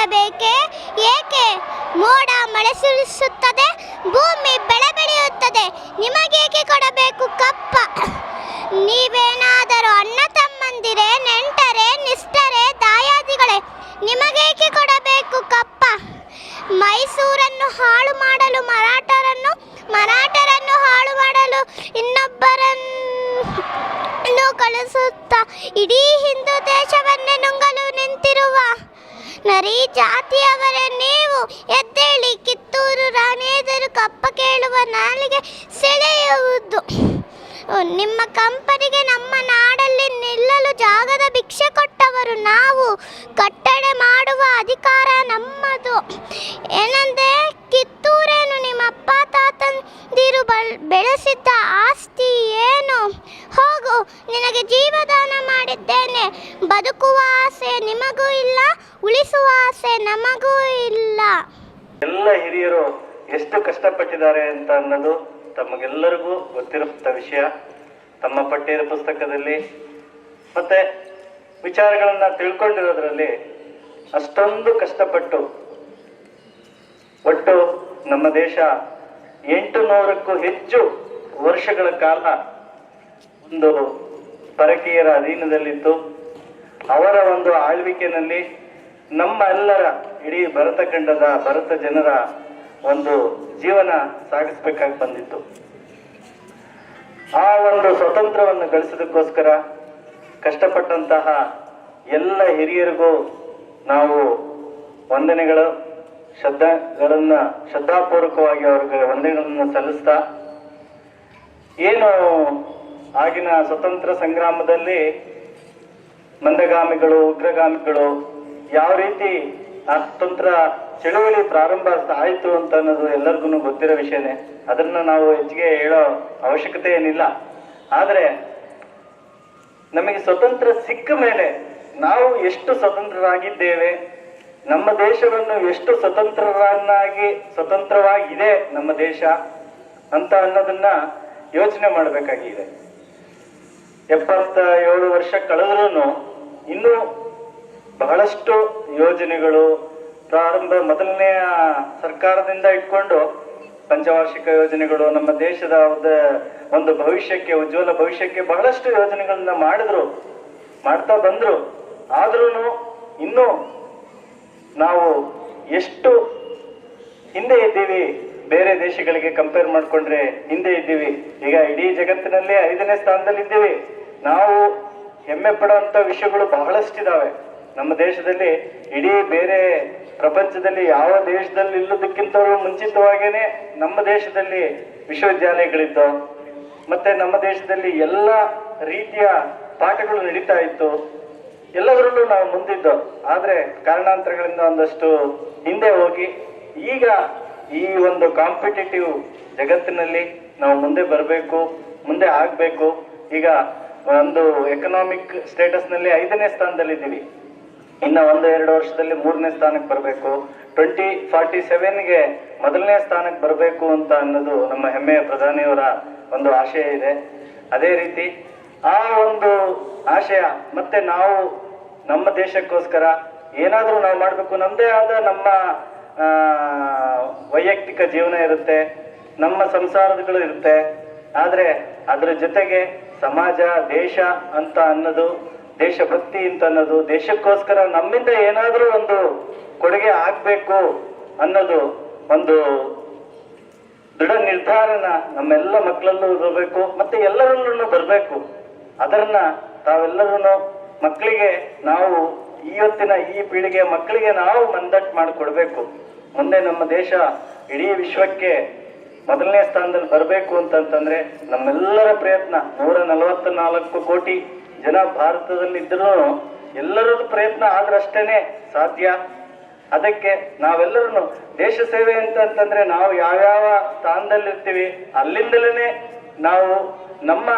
ಕೊಡಬೇಕೆ? ಏಕೆ ಮೋಡ ಮಳೆ ಸುರಿಸುತ್ತದೆ, ಭೂಮಿ ಬೆಳೆ ಬೆಳೆಯುತ್ತದೆ, ನಿಮಗೇಕೆ ಕೊಡಬೇಕು ಕಪ್ಪ? ನೀವೇನಾದರೂ ಅಣ್ಣ ತಮ್ಮಂದಿರೇ, ನೆಂಟರೇ, ನಿಷ್ಠರೇ, ದಾಯಾದಿಗಳೇ, ನಿಮಗೇಕೆ ಕೊಡಬೇಕು ಕಪ್ಪ? ಮೈಸೂರನ್ನು ಹಾಳು ಮಾಡಲು ಮರಾಠರನ್ನು, ಮರಾಠರನ್ನು ಹಾಳು ಮಾಡಲು ಇನ್ನೊಬ್ಬರನ್ನು ಕಳಿಸುತ್ತಾ ಇಡೀ ಹಿಂದೂ ದೇಶವನ್ನೇ ನುಂಗಲು ನಿಂತಿರುವ ನರಿ ಜಾತಿಯವರೇ ನೀವು ಎದ್ದೇಳಿ. ಕಿತ್ತೂರು ರಾಣಿ ಎದುರು ಕಪ್ಪ ಕೇಳುವ ನಾಲಿಗೆ ಸೆಳೆಯುವುದು. ನಿಮ್ಮ ಕಂಪನಿಗೆ ನಮ್ಮ ನಾಡಲ್ಲಿ ನಿಲ್ಲಲು ಜಾಗದ ಭಿಕ್ಷೆ ಕೊಟ್ಟವರು ನಾವು. ಕಟ್ಟಡ ಮಾಡುವ ಅಧಿಕಾರ ನಮ್ಮದು. ಏನಂದೆ? ಕಿತ್ತೂರೇನು ನಿಮ್ಮಪ್ಪ ತಾತಂದಿರು ಬೆಳೆಸಿದ್ದ ಆಸ್ತಿ ಏನು? ಹೋಗು, ನಿನಗೆ ಜೀವದಾನ ಮಾಡಿದ್ದೇನೆ. ಬದುಕುವ ಆಸೆ ನಿಮಗೂ ಇಲ್ಲ, ಉಳಿಸುವ ಆಸೆ ನಮಗೂ ಇಲ್ಲ. ಎಲ್ಲ ಹಿರಿಯರು ಎಷ್ಟು ಕಷ್ಟಪಟ್ಟಿದ್ದಾರೆ ಅಂತ ಅನ್ನೋದು ತಮಗೆಲ್ಲರಿಗೂ ಗೊತ್ತಿರುವಂಥ ವಿಷಯ. ತಮ್ಮ ಪಠ್ಯದ ಪುಸ್ತಕದಲ್ಲಿ ಮತ್ತೆ ವಿಚಾರಗಳನ್ನ ತಿಳ್ಕೊಂಡಿರೋದ್ರಲ್ಲಿ ಅಷ್ಟೊಂದು ಕಷ್ಟಪಟ್ಟು ಒಟ್ಟು ನಮ್ಮ ದೇಶ 800ಕ್ಕೂ ಹೆಚ್ಚು ವರ್ಷಗಳ ಕಾಲ ಒಂದು ಪರಕೀಯರ ಅಧೀನದಲ್ಲಿತ್ತು. ಅವರ ಒಂದು ಆಳ್ವಿಕೆಯಲ್ಲಿ ನಮ್ಮ ಎಲ್ಲರ ಇಡೀ ಭರತ ಖಂಡದ ಭರತ ಜನರ ಒಂದು ಜೀವನ ಸಾಗಿಸ್ಬೇಕಾಗಿ ಬಂದಿತ್ತು. ಆ ಒಂದು ಸ್ವತಂತ್ರವನ್ನು ಗಳಿಸೋದಕ್ಕೋಸ್ಕರ ಕಷ್ಟಪಟ್ಟಂತಹ ಎಲ್ಲ ಹಿರಿಯರಿಗೂ ನಾವು ವಂದನೆಗಳು, ಶ್ರದ್ಧಾಪೂರ್ವಕವಾಗಿ ಅವರಿಗೆ ವಂದನೆಗಳನ್ನು ಸಲ್ಲಿಸ್ತಾ, ಏನು ಆಗಿನ ಸ್ವತಂತ್ರ ಸಂಗ್ರಾಮದಲ್ಲಿ ಮಂದಗಾಮಿಗಳು, ಉಗ್ರಗಾಮಿಗಳು ಯಾವ ರೀತಿ ಆ ಸ್ವತಂತ್ರ ಚಳುವಳಿ ಪ್ರಾರಂಭ ಆಯಿತು ಅಂತ ಅನ್ನೋದು ಎಲ್ಲರಿಗೂ ಗೊತ್ತಿರೋ ವಿಷಯನೇ. ಅದನ್ನ ನಾವು ಹೆಚ್ಚಿಗೆ ಹೇಳೋ ಅವಶ್ಯಕತೆ ಏನಿಲ್ಲ. ಆದರೆ ನಮಗೆ ಸ್ವತಂತ್ರ ಸಿಕ್ಕ ಮೇಲೆ ನಾವು ಎಷ್ಟು ಸ್ವತಂತ್ರರಾಗಿದ್ದೇವೆ, ನಮ್ಮ ದೇಶವನ್ನು ಎಷ್ಟು ಸ್ವತಂತ್ರವಾಗಿದೆ ನಮ್ಮ ದೇಶ ಅಂತ ಅನ್ನೋದನ್ನ ಯೋಚನೆ ಮಾಡಬೇಕಾಗಿದೆ. 77 ವರ್ಷ ಕಳೆದ್ರೂ ಇನ್ನೂ ಬಹಳಷ್ಟು ಯೋಜನೆಗಳು ಮೊದಲನೆಯ ಸರ್ಕಾರದಿಂದ ಇಟ್ಕೊಂಡು ಪಂಚವಾರ್ಷಿಕ ಯೋಜನೆಗಳು, ನಮ್ಮ ದೇಶದ ಒಂದು ಭವಿಷ್ಯಕ್ಕೆ, ಉಜ್ವಲ ಭವಿಷ್ಯಕ್ಕೆ ಬಹಳಷ್ಟು ಯೋಜನೆಗಳನ್ನ ಮಾಡ್ತಾ ಬಂದ್ರು. ಆದ್ರೂ ಇನ್ನೂ ನಾವು ಎಷ್ಟು ಹಿಂದೆ ಇದ್ದೀವಿ, ಬೇರೆ ದೇಶಗಳಿಗೆ ಕಂಪೇರ್ ಮಾಡ್ಕೊಂಡ್ರೆ ಹಿಂದೆ ಇದ್ದೀವಿ. ಈಗ ಇಡೀ ಜಗತ್ತಿನಲ್ಲೇ 5ನೇ ಸ್ಥಾನದಲ್ಲಿದ್ದೀವಿ. ನಾವು ಹೆಮ್ಮೆ ಪಡುವಂತ ವಿಷಯಗಳು ಬಹಳಷ್ಟಿದಾವೆ ನಮ್ಮ ದೇಶದಲ್ಲಿ. ಇಡೀ ಬೇರೆ ಪ್ರಪಂಚದಲ್ಲಿ ಯಾವ ದೇಶದಲ್ಲಿ ಇಲ್ಲದಕ್ಕಿಂತಲೂ ಮುಂಚಿತವಾಗೇನೆ ನಮ್ಮ ದೇಶದಲ್ಲಿ ವಿಶ್ವವಿದ್ಯಾಲಯಗಳಿದ್ದು, ಮತ್ತೆ ನಮ್ಮ ದೇಶದಲ್ಲಿ ಎಲ್ಲ ರೀತಿಯ ಪಾಠಗಳು ನಡೀತಾ ಇತ್ತು. ಎಲ್ಲದರಲ್ಲೂ ನಾವು ಮುಂದಿದ್ದು. ಆದ್ರೆ ಕಾರಣಾಂತರಗಳಿಂದ ಒಂದಷ್ಟು ಹಿಂದೆ ಹೋಗಿ ಈಗ ಈ ಒಂದು ಕಾಂಪಿಟೇಟಿವ್ ಜಗತ್ತಿನಲ್ಲಿ ನಾವು ಮುಂದೆ ಬರಬೇಕು, ಮುಂದೆ ಆಗ್ಬೇಕು. ಈಗ ಒಂದು ಎಕನಾಮಿಕ್ ಸ್ಟೇಟಸ್ ನಲ್ಲಿ 5ನೇ ಸ್ಥಾನದಲ್ಲಿದ್ದೀವಿ. ಇನ್ನ 1-2 ವರ್ಷದಲ್ಲಿ 3ನೇ ಸ್ಥಾನಕ್ಕೆ ಬರಬೇಕು. 2047ಗೆ 1ನೇ ಸ್ಥಾನಕ್ಕೆ ಬರಬೇಕು ಅಂತ ಅನ್ನೋದು ನಮ್ಮ ಹೆಮ್ಮೆಯ ಪ್ರಧಾನಿಯವರ ಒಂದು ಆಶಯ ಇದೆ. ಅದೇ ರೀತಿ ಆ ಒಂದು ಆಶಯ ಮತ್ತೆ ನಾವು ನಮ್ಮ ದೇಶಕ್ಕೋಸ್ಕರ ಏನಾದರೂ ನಾವು ಮಾಡಬೇಕು. ನಮ್ಮದೇ ಆದ ನಮ್ಮ ವೈಯಕ್ತಿಕ ಜೀವನ ಇರುತ್ತೆ, ನಮ್ಮ ಸಂಸಾರಗಳು ಇರುತ್ತೆ. ಆದ್ರೆ ಅದ್ರ ಜೊತೆಗೆ ಸಮಾಜ, ದೇಶ ಅಂತ ಅನ್ನೋದು, ದೇಶಭಕ್ತಿ ಅಂತ ಅನ್ನೋದು, ದೇಶಕ್ಕೋಸ್ಕರ ನಮ್ಮಿಂದ ಏನಾದರೂ ಒಂದು ಕೊಡುಗೆ ಆಗ್ಬೇಕು ಅನ್ನೋದು ಒಂದು ದೃಢ ನಿರ್ಧಾರನ ನಮ್ಮೆಲ್ಲ ಮಕ್ಕಳಲ್ಲೂ ಇರಬೇಕು, ಮತ್ತೆ ಎಲ್ಲರಲ್ಲೂ ಬರಬೇಕು. ಅದನ್ನ ತಾವೆಲ್ಲರೂ ಮಕ್ಕಳಿಗೆ ನಾವು ಇವತ್ತಿನ ಈ ಪೀಳಿಗೆ ಮಕ್ಕಳಿಗೆ ನಾವು ಮಂದಟ್ಟು ಮಾಡಿಕೊಡ್ಬೇಕು. ಮುಂದೆ ನಮ್ಮ ದೇಶ ಇಡೀ ವಿಶ್ವಕ್ಕೆ 1ನೇ ಸ್ಥಾನದಲ್ಲಿ ಬರಬೇಕು ಅಂತಂತಂದ್ರೆ ನಮ್ಮೆಲ್ಲರ ಪ್ರಯತ್ನ. 144 ಕೋಟಿ ಜನ ಭಾರತದಲ್ಲಿದ್ದರೂ ಎಲ್ಲರದ್ದು ಪ್ರಯತ್ನ ಆದ್ರಷ್ಟೇನೆ ಸಾಧ್ಯ. ಅದಕ್ಕೆ ನಾವೆಲ್ಲರೂ ದೇಶ ಸೇವೆ ಅಂತಂತಂದ್ರೆ ನಾವು ಯಾವ್ಯಾವ ಸ್ಥಾನದಲ್ಲಿರ್ತೀವಿ ಅಲ್ಲಿಂದಲೇ ನಾವು ನಮ್ಮ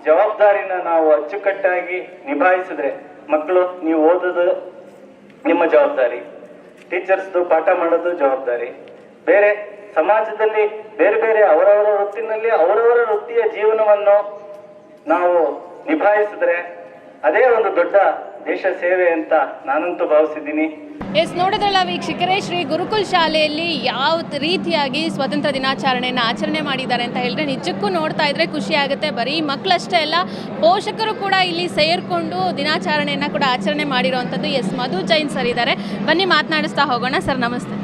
ಜವಾಬ್ದಾರಿನ ನಾವು ಅಚ್ಚುಕಟ್ಟಾಗಿ ನಿಭಾಯಿಸಿದ್ರೆ, ಮಕ್ಕಳು ನೀವು ಓದೋದು ನಿಮ್ಮ ಜವಾಬ್ದಾರಿ, ಟೀಚರ್ಸ್ದು ಪಾಠ ಮಾಡೋದು ಜವಾಬ್ದಾರಿ, ಬೇರೆ ಸಮಾಜದಲ್ಲಿ ಬೇರೆ ಬೇರೆ ಅವರವರ ವೃತ್ತಿನಲ್ಲಿ ಅವರವರ ವೃತ್ತಿಯ ಜೀವನವನ್ನು ನಾವು ನಿಭಾಯಿಸಿದ್ರೆ ಅದೇ ಒಂದು ದೊಡ್ಡ ದೇಶ ಸೇವೆ ಅಂತ ನಾನಂತೂ ಭಾವಿಸಿದ್ದೀನಿ. ಎಸ್, ನೋಡಿದ್ರಲ್ಲ ವೀಕ್ಷಕರೇ, ಶ್ರೀ ಗುರುಕುಲ್ ಶಾಲೆಯಲ್ಲಿ ಯಾವ ರೀತಿಯಾಗಿ ಸ್ವಾತಂತ್ರ್ಯ ದಿನಾಚರಣೆಯನ್ನು ಆಚರಣೆ ಮಾಡಿದ್ದಾರೆ ಅಂತ ಹೇಳಿದ್ರೆ ನಿಜಕ್ಕೂ ನೋಡ್ತಾ ಇದ್ರೆ ಖುಷಿ ಆಗುತ್ತೆ. ಬರೀ ಮಕ್ಕಳಷ್ಟೇ ಅಲ್ಲ, ಪೋಷಕರು ಕೂಡ ಇಲ್ಲಿ ಸೇರಿಕೊಂಡು ದಿನಾಚರಣೆಯನ್ನು ಕೂಡ ಆಚರಣೆ ಮಾಡಿರುವಂಥದ್ದು. ಎಸ್, ಮಧು ಜೈನ್ ಸರ್ ಇದ್ದಾರೆ, ಬನ್ನಿ ಮಾತನಾಡಿಸ್ತಾ ಹೋಗೋಣ. ಸರ್ ನಮಸ್ತೆ.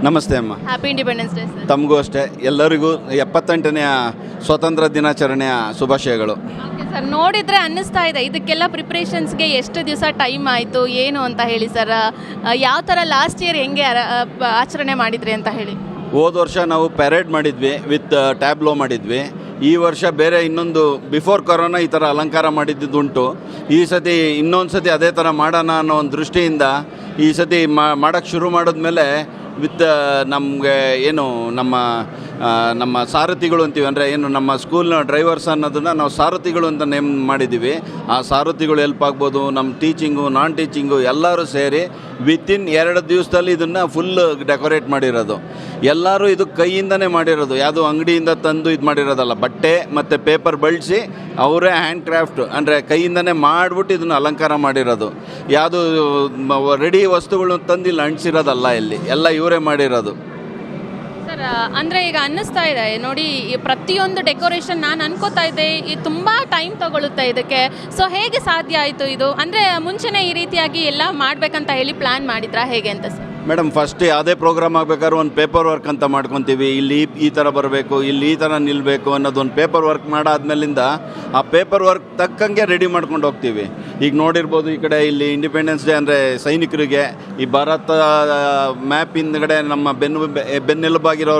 ನಮಸ್ತೆ ಅಮ್ಮ. Happy independence day sir. ತಮಗೂ ಅಷ್ಟೇ, ಎಲ್ಲರಿಗೂ 78ನೇ ಸ್ವಾತಂತ್ರ್ಯ ದಿನಾಚರಣೆಯ ಶುಭಾಶಯಗಳು. ಓಕೆ ಸರ್, ನೋಡಿದರೆ ಅನ್ನಿಸ್ತಾ ಇದೆ ಇದಕ್ಕೆಲ್ಲ ಪ್ರಿಪ್ರೇಷನ್ಸ್ಗೆ ಎಷ್ಟು ದಿವಸ ಟೈಮ್ ಆಯಿತು ಏನು ಅಂತ ಹೇಳಿ ಸರ್. ಯಾವ ಥರ ಲಾಸ್ಟ್ ಇಯರ್ ಹೆಂಗೆ ಆಚರಣೆ ಮಾಡಿದ್ರಿ ಅಂತ ಹೇಳಿ? ಹೋದ ವರ್ಷ ನಾವು ಪ್ಯಾರೇಡ್ ಮಾಡಿದ್ವಿ, ವಿತ್ ಟ್ಯಾಬ್ಲೋ ಮಾಡಿದ್ವಿ. ಈ ವರ್ಷ ಬೇರೆ ಇನ್ನೊಂದು ಬಿಫೋರ್ ಕೊರೋನಾ ಈ ಥರ ಅಲಂಕಾರ ಮಾಡಿದ್ದುಂಟು. ಈ ಸತಿ ಇನ್ನೊಂದು ಸತಿ ಅದೇ ಥರ ಮಾಡೋಣ ಅನ್ನೋ ಒಂದು ದೃಷ್ಟಿಯಿಂದ ಈ ಸತಿ ಮಾಡೋಕ್ಕೆ ಶುರು ಮಾಡಿದ್ಮೇಲೆ ವಿತ್ ನಮಗೆ ಏನು ನಮ್ಮ ಸಾರಥಿಗಳು ಅಂತೀವಿ, ಅಂದರೆ ಏನು ನಮ್ಮ ಸ್ಕೂಲ್ನ ಡ್ರೈವರ್ಸ್ ಅನ್ನೋದನ್ನು ನಾವು ಸಾರಥಿಗಳು ಅಂತ ನೇಮ್ ಮಾಡಿದ್ದೀವಿ. ಆ ಸಾರಥಿಗಳು ಹೆಲ್ಪ್ ಆಗ್ಬೋದು, ನಮ್ಮ ಟೀಚಿಂಗು ನಾನ್ ಟೀಚಿಂಗು ಎಲ್ಲರೂ ಸೇರಿ ವಿತಿನ್ 2 ದಿವಸದಲ್ಲಿ ಇದನ್ನು ಫುಲ್ ಡೆಕೋರೇಟ್ ಮಾಡಿರೋದು. ಎಲ್ಲರೂ ಇದು ಕೈಯಿಂದನೇ ಮಾಡಿರೋದು, ಯಾವುದು ಅಂಗಡಿಯಿಂದ ತಂದು ಇದು ಮಾಡಿರೋದಲ್ಲ. ಬಟ್ಟೆ ಮತ್ತು ಪೇಪರ್ ಬಳಸಿ ಅವರೇ ಹ್ಯಾಂಡ್ ಕ್ರಾಫ್ಟ್ ಅಂದರೆ ಕೈಯಿಂದನೇ ಮಾಡಿಬಿಟ್ಟು ಇದನ್ನು ಅಲಂಕಾರ ಮಾಡಿರೋದು. ಯಾವುದು ರೆಡಿ ವಸ್ತುಗಳು ತಂದಿಲ್ಲ ಅಂಟಿಸಿರೋದಲ್ಲ, ಇಲ್ಲಿ ಎಲ್ಲ ಇವರೇ ಮಾಡಿರೋದು. ಸರ್, ಅಂದರೆ ಈಗ ಅನ್ನಿಸ್ತಾ ಇದೆ ನೋಡಿ, ಪ್ರತಿಯೊಂದು ಡೆಕೋರೇಷನ್ ನಾನು ಅನ್ಕೋತಾ ಇದ್ದೆ ಇದು ತುಂಬ ಟೈಮ್ ತಗೊಳುತ್ತೆ ಇದಕ್ಕೆ. ಸೊ ಹೇಗೆ ಸಾಧ್ಯ ಆಯಿತು ಇದು? ಅಂದರೆ ಮುಂಚೆನೇ ಈ ರೀತಿಯಾಗಿ ಎಲ್ಲ ಮಾಡಬೇಕಂತ ಹೇಳಿ ಪ್ಲ್ಯಾನ್ ಮಾಡಿದ್ರಾ ಹೇಗೆ ಅಂತ ಸರ್? ಮೇಡಮ್, ಫಸ್ಟ್ ಯಾವುದೇ ಪ್ರೋಗ್ರಾಮ್ ಆಗಬೇಕಾದ್ರೆ ಒಂದು ಪೇಪರ್ ವರ್ಕ್ ಅಂತ ಮಾಡ್ಕೊತೀವಿ. ಇಲ್ಲಿ ಈ ಥರ ಬರಬೇಕು, ಇಲ್ಲಿ ಈ ಥರ ನಿಲ್ಲಬೇಕು ಅನ್ನೋದು ಒಂದು ಪೇಪರ್ ವರ್ಕ್ ಮಾಡಾದ್ಮೇಲಿಂದ ಆ ಪೇಪರ್ ವರ್ಕ್ ತಕ್ಕಂಗೆ ರೆಡಿ ಮಾಡ್ಕೊಂಡು ಹೋಗ್ತೀವಿ. ಈಗ ನೋಡಿರ್ಬೋದು, ಈ ಕಡೆ ಇಲ್ಲಿ ಇಂಡಿಪೆಂಡೆನ್ಸ್ ಡೇ ಅಂದರೆ ಸೈನಿಕರಿಗೆ ಈ ಭಾರತ ಮ್ಯಾಪ್ ಹಿಂದ್ಗಡೆ ನಮ್ಮ ಬೆನ್ನೆಲುಬಾಗಿರೋ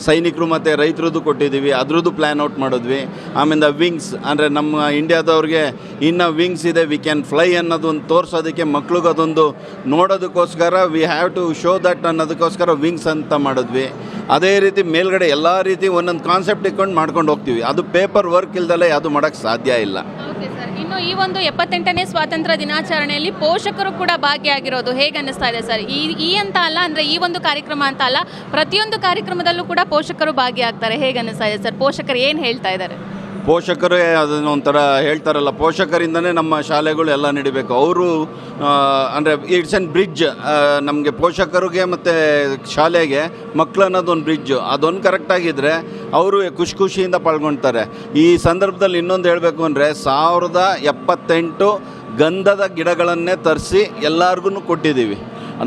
ಸೈನಿಕರು ಮತ್ತು ರೈತರದ್ದು ಕೊಟ್ಟಿದ್ದೀವಿ, ಅದ್ರದ್ದು ಪ್ಲ್ಯಾನ್ ಔಟ್ ಮಾಡಿದ್ವಿ. ಆಮೇಲೆ ವಿಂಗ್ಸ್ ಅಂದರೆ ನಮ್ಮ ಇಂಡಿಯಾದವ್ರಿಗೆ ಇನ್ನೂ ವಿಂಗ್ಸ್ ಇದೆ, ವಿ ಕ್ಯಾನ್ ಫ್ಲೈ ಅನ್ನೋದು ಒಂದು ತೋರಿಸೋದಕ್ಕೆ ಮಕ್ಳಿಗೆ ಅದೊಂದು ನೋಡೋದಕ್ಕೋಸ್ಕರ we have to show that ಅನ್ನೋದಕ್ಕೋಸ್ಕರ ವಿಂಗ್ಸ್ ಅಂತ ಮಾಡಿದ್ವಿ. ಅದೇ ರೀತಿ ಮೇಲ್ಗಡೆ ಎಲ್ಲ ರೀತಿ ಒಂದೊಂದು ಕಾನ್ಸೆಪ್ಟ್ ಇಟ್ಕೊಂಡು ಮಾಡ್ಕೊಂಡು ಹೋಗ್ತೀವಿ. ಅದು ಪೇಪರ್ ವರ್ಕ್ ಇಲ್ದಲ್ಲೇ ಯಾವುದು ಮಾಡೋಕ್ಕೆ ಸಾಧ್ಯ ಇಲ್ಲ. ಓಕೆ ಸರ್, ಇನ್ನು ಈ ಒಂದು 78ನೇ ಸ್ವಾತಂತ್ರ್ಯ ದಿನಾಚರಣೆಯಲ್ಲಿ ಪೋಷಕರು ಕೂಡ ಭಾಗಿಯಾಗಿರೋದು ಹೇಗೆ ಅನ್ನಿಸ್ತಾ ಇದೆ ಸರ್? ಈ ಅಂತ ಅಲ್ಲ, ಅಂದರೆ ಈ ಒಂದು ಕಾರ್ಯಕ್ರಮ ಅಂತ ಅಲ್ಲ, ಪ್ರತಿಯೊಂದು ಕಾರ್ಯಕ್ರಮದಲ್ಲೂ ಕೂಡ ಪೋಷಕರು ಭಾಗಿಯಾಗ್ತಾರೆ. ಹೇಗೆ ಅನ್ನಿಸ್ತಾ ಇದೆ ಸರ್? ಪೋಷಕರು ಏನು ಹೇಳ್ತಾ ಇದ್ದಾರೆ? ಪೋಷಕರೇ ಅದನ್ನು ಒಂಥರ ಹೇಳ್ತಾರಲ್ಲ, ಪೋಷಕರಿಂದನೇ ನಮ್ಮ ಶಾಲೆಗಳು ಎಲ್ಲ ನಡಿಬೇಕು. ಅವರು ಅಂದರೆ ಇಟ್ಸ್ ಆ್ಯನ್ ಬ್ರಿಡ್ಜ್. ನಮಗೆ ಪೋಷಕರಿಗೆ ಮತ್ತು ಶಾಲೆಗೆ ಮಕ್ಕಳು ಅನ್ನೋದು ಒಂದು ಬ್ರಿಡ್ಜು. ಅದೊಂದು ಕರೆಕ್ಟಾಗಿದ್ದರೆ ಅವರು ಖುಷಿಯಿಂದ ಪಾಲ್ಗೊಳ್ತಾರೆ. ಈ ಸಂದರ್ಭದಲ್ಲಿ ಇನ್ನೊಂದು ಹೇಳಬೇಕು ಅಂದರೆ 1078 ಗಂಧದ ಗಿಡಗಳನ್ನೇ ತರಿಸಿ ಎಲ್ಲರಿಗೂ ಕೊಟ್ಟಿದ್ದೀವಿ.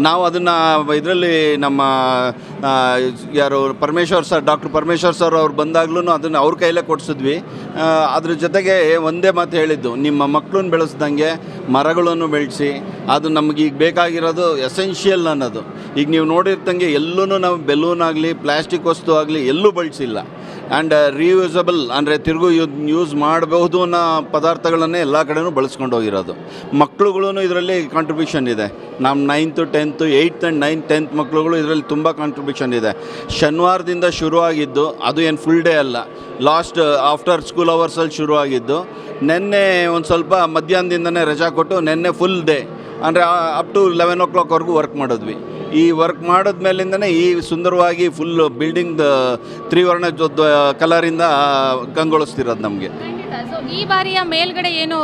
ನಾವು ಅದನ್ನು ಇದರಲ್ಲಿ ನಮ್ಮ ಯಾರು ಡಾಕ್ಟರ್ ಪರಮೇಶ್ವರ್ ಸರ್ ಅವ್ರು ಬಂದಾಗ್ಲೂ ಅದನ್ನು ಅವ್ರ ಕೈಲೇ ಕೊಡಿಸಿದ್ವಿ. ಅದ್ರ ಜೊತೆಗೆ ಒಂದೇ ಮಾತು ಹೇಳಿದ್ದು, ನಿಮ್ಮ ಮಕ್ಕಳನ್ನ ಬೆಳೆಸ್ದಂಗೆ ಮರಗಳನ್ನು ಬೆಳೆಸಿ, ಅದು ನಮಗೆ ಈಗ ಬೇಕಾಗಿರೋದು ಎಸೆನ್ಷಿಯಲ್ ಅನ್ನೋದು. ಈಗ ನೀವು ನೋಡಿರ್ತಂಗೆ ಎಲ್ಲೂ ನಾವು ಬೆಲೂನ್ ಆಗಲಿ ಪ್ಲಾಸ್ಟಿಕ್ ವಸ್ತು ಆಗಲಿ ಎಲ್ಲೂ ಬಳಸಿಲ್ಲ. ಆ್ಯಂಡ್ ರಿಯೂಸಬಲ್ ಅಂದರೆ ತಿರುಗು ಯೂಸ್ ಮಾಡಬಹುದು ಅನ್ನೋ ಪದಾರ್ಥಗಳನ್ನೇ ಎಲ್ಲ ಕಡೆನೂ ಬಳಸ್ಕೊಂಡು ಹೋಗಿರೋದು. ಮಕ್ಕಳುಗಳೂ ಇದರಲ್ಲಿ ಕಾಂಟ್ರಿಬ್ಯೂಷನ್ ಇದೆ. ನಮ್ಮ 9th 10th 8th and 9th 10th ಮಕ್ಕಳುಗಳು ಇದರಲ್ಲಿ ತುಂಬ ಕಾಂಟ್ರಿಬ್ಯೂಷನ್ ಇದೆ. ಶನಿವಾರದಿಂದ ಶುರುವಾಗಿದ್ದು, ಅದು ಏನು ಫುಲ್ ಡೇ ಅಲ್ಲ, ಲಾಸ್ಟ್ ಆಫ್ಟರ್ ಸ್ಕೂಲ್ ಅವರ್ಸಲ್ಲಿ ಶುರುವಾಗಿದ್ದು. ನೆನ್ನೆ ಒಂದು ಸ್ವಲ್ಪ ಮಧ್ಯಾಹ್ನದಿಂದನೇ ರಜಾ ಕೊಟ್ಟು ನೆನ್ನೆ ಫುಲ್ ಡೇ ಅಂದರೆ ಅಪ್ ಟು 11 o'clockವರೆಗೂ ವರ್ಕ್ ಮಾಡಿದ್ವಿ. ಈ ವರ್ಕ್ ಮಾಡಿದ್ಮೇಲಿಂದನೇ ಈ ಸುಂದರವಾಗಿ ಫುಲ್ ಬಿಲ್ಡಿಂಗ್ ತ್ರಿವರ್ಣ ಕಲರಿಂದ ಕಂಗೊಳಿಸ್ತಿರೋದು ನಮಗೆ. ಸೊ ಈ ಬಾರಿಯ ಮೇಲ್ಗಡೆ ಏನು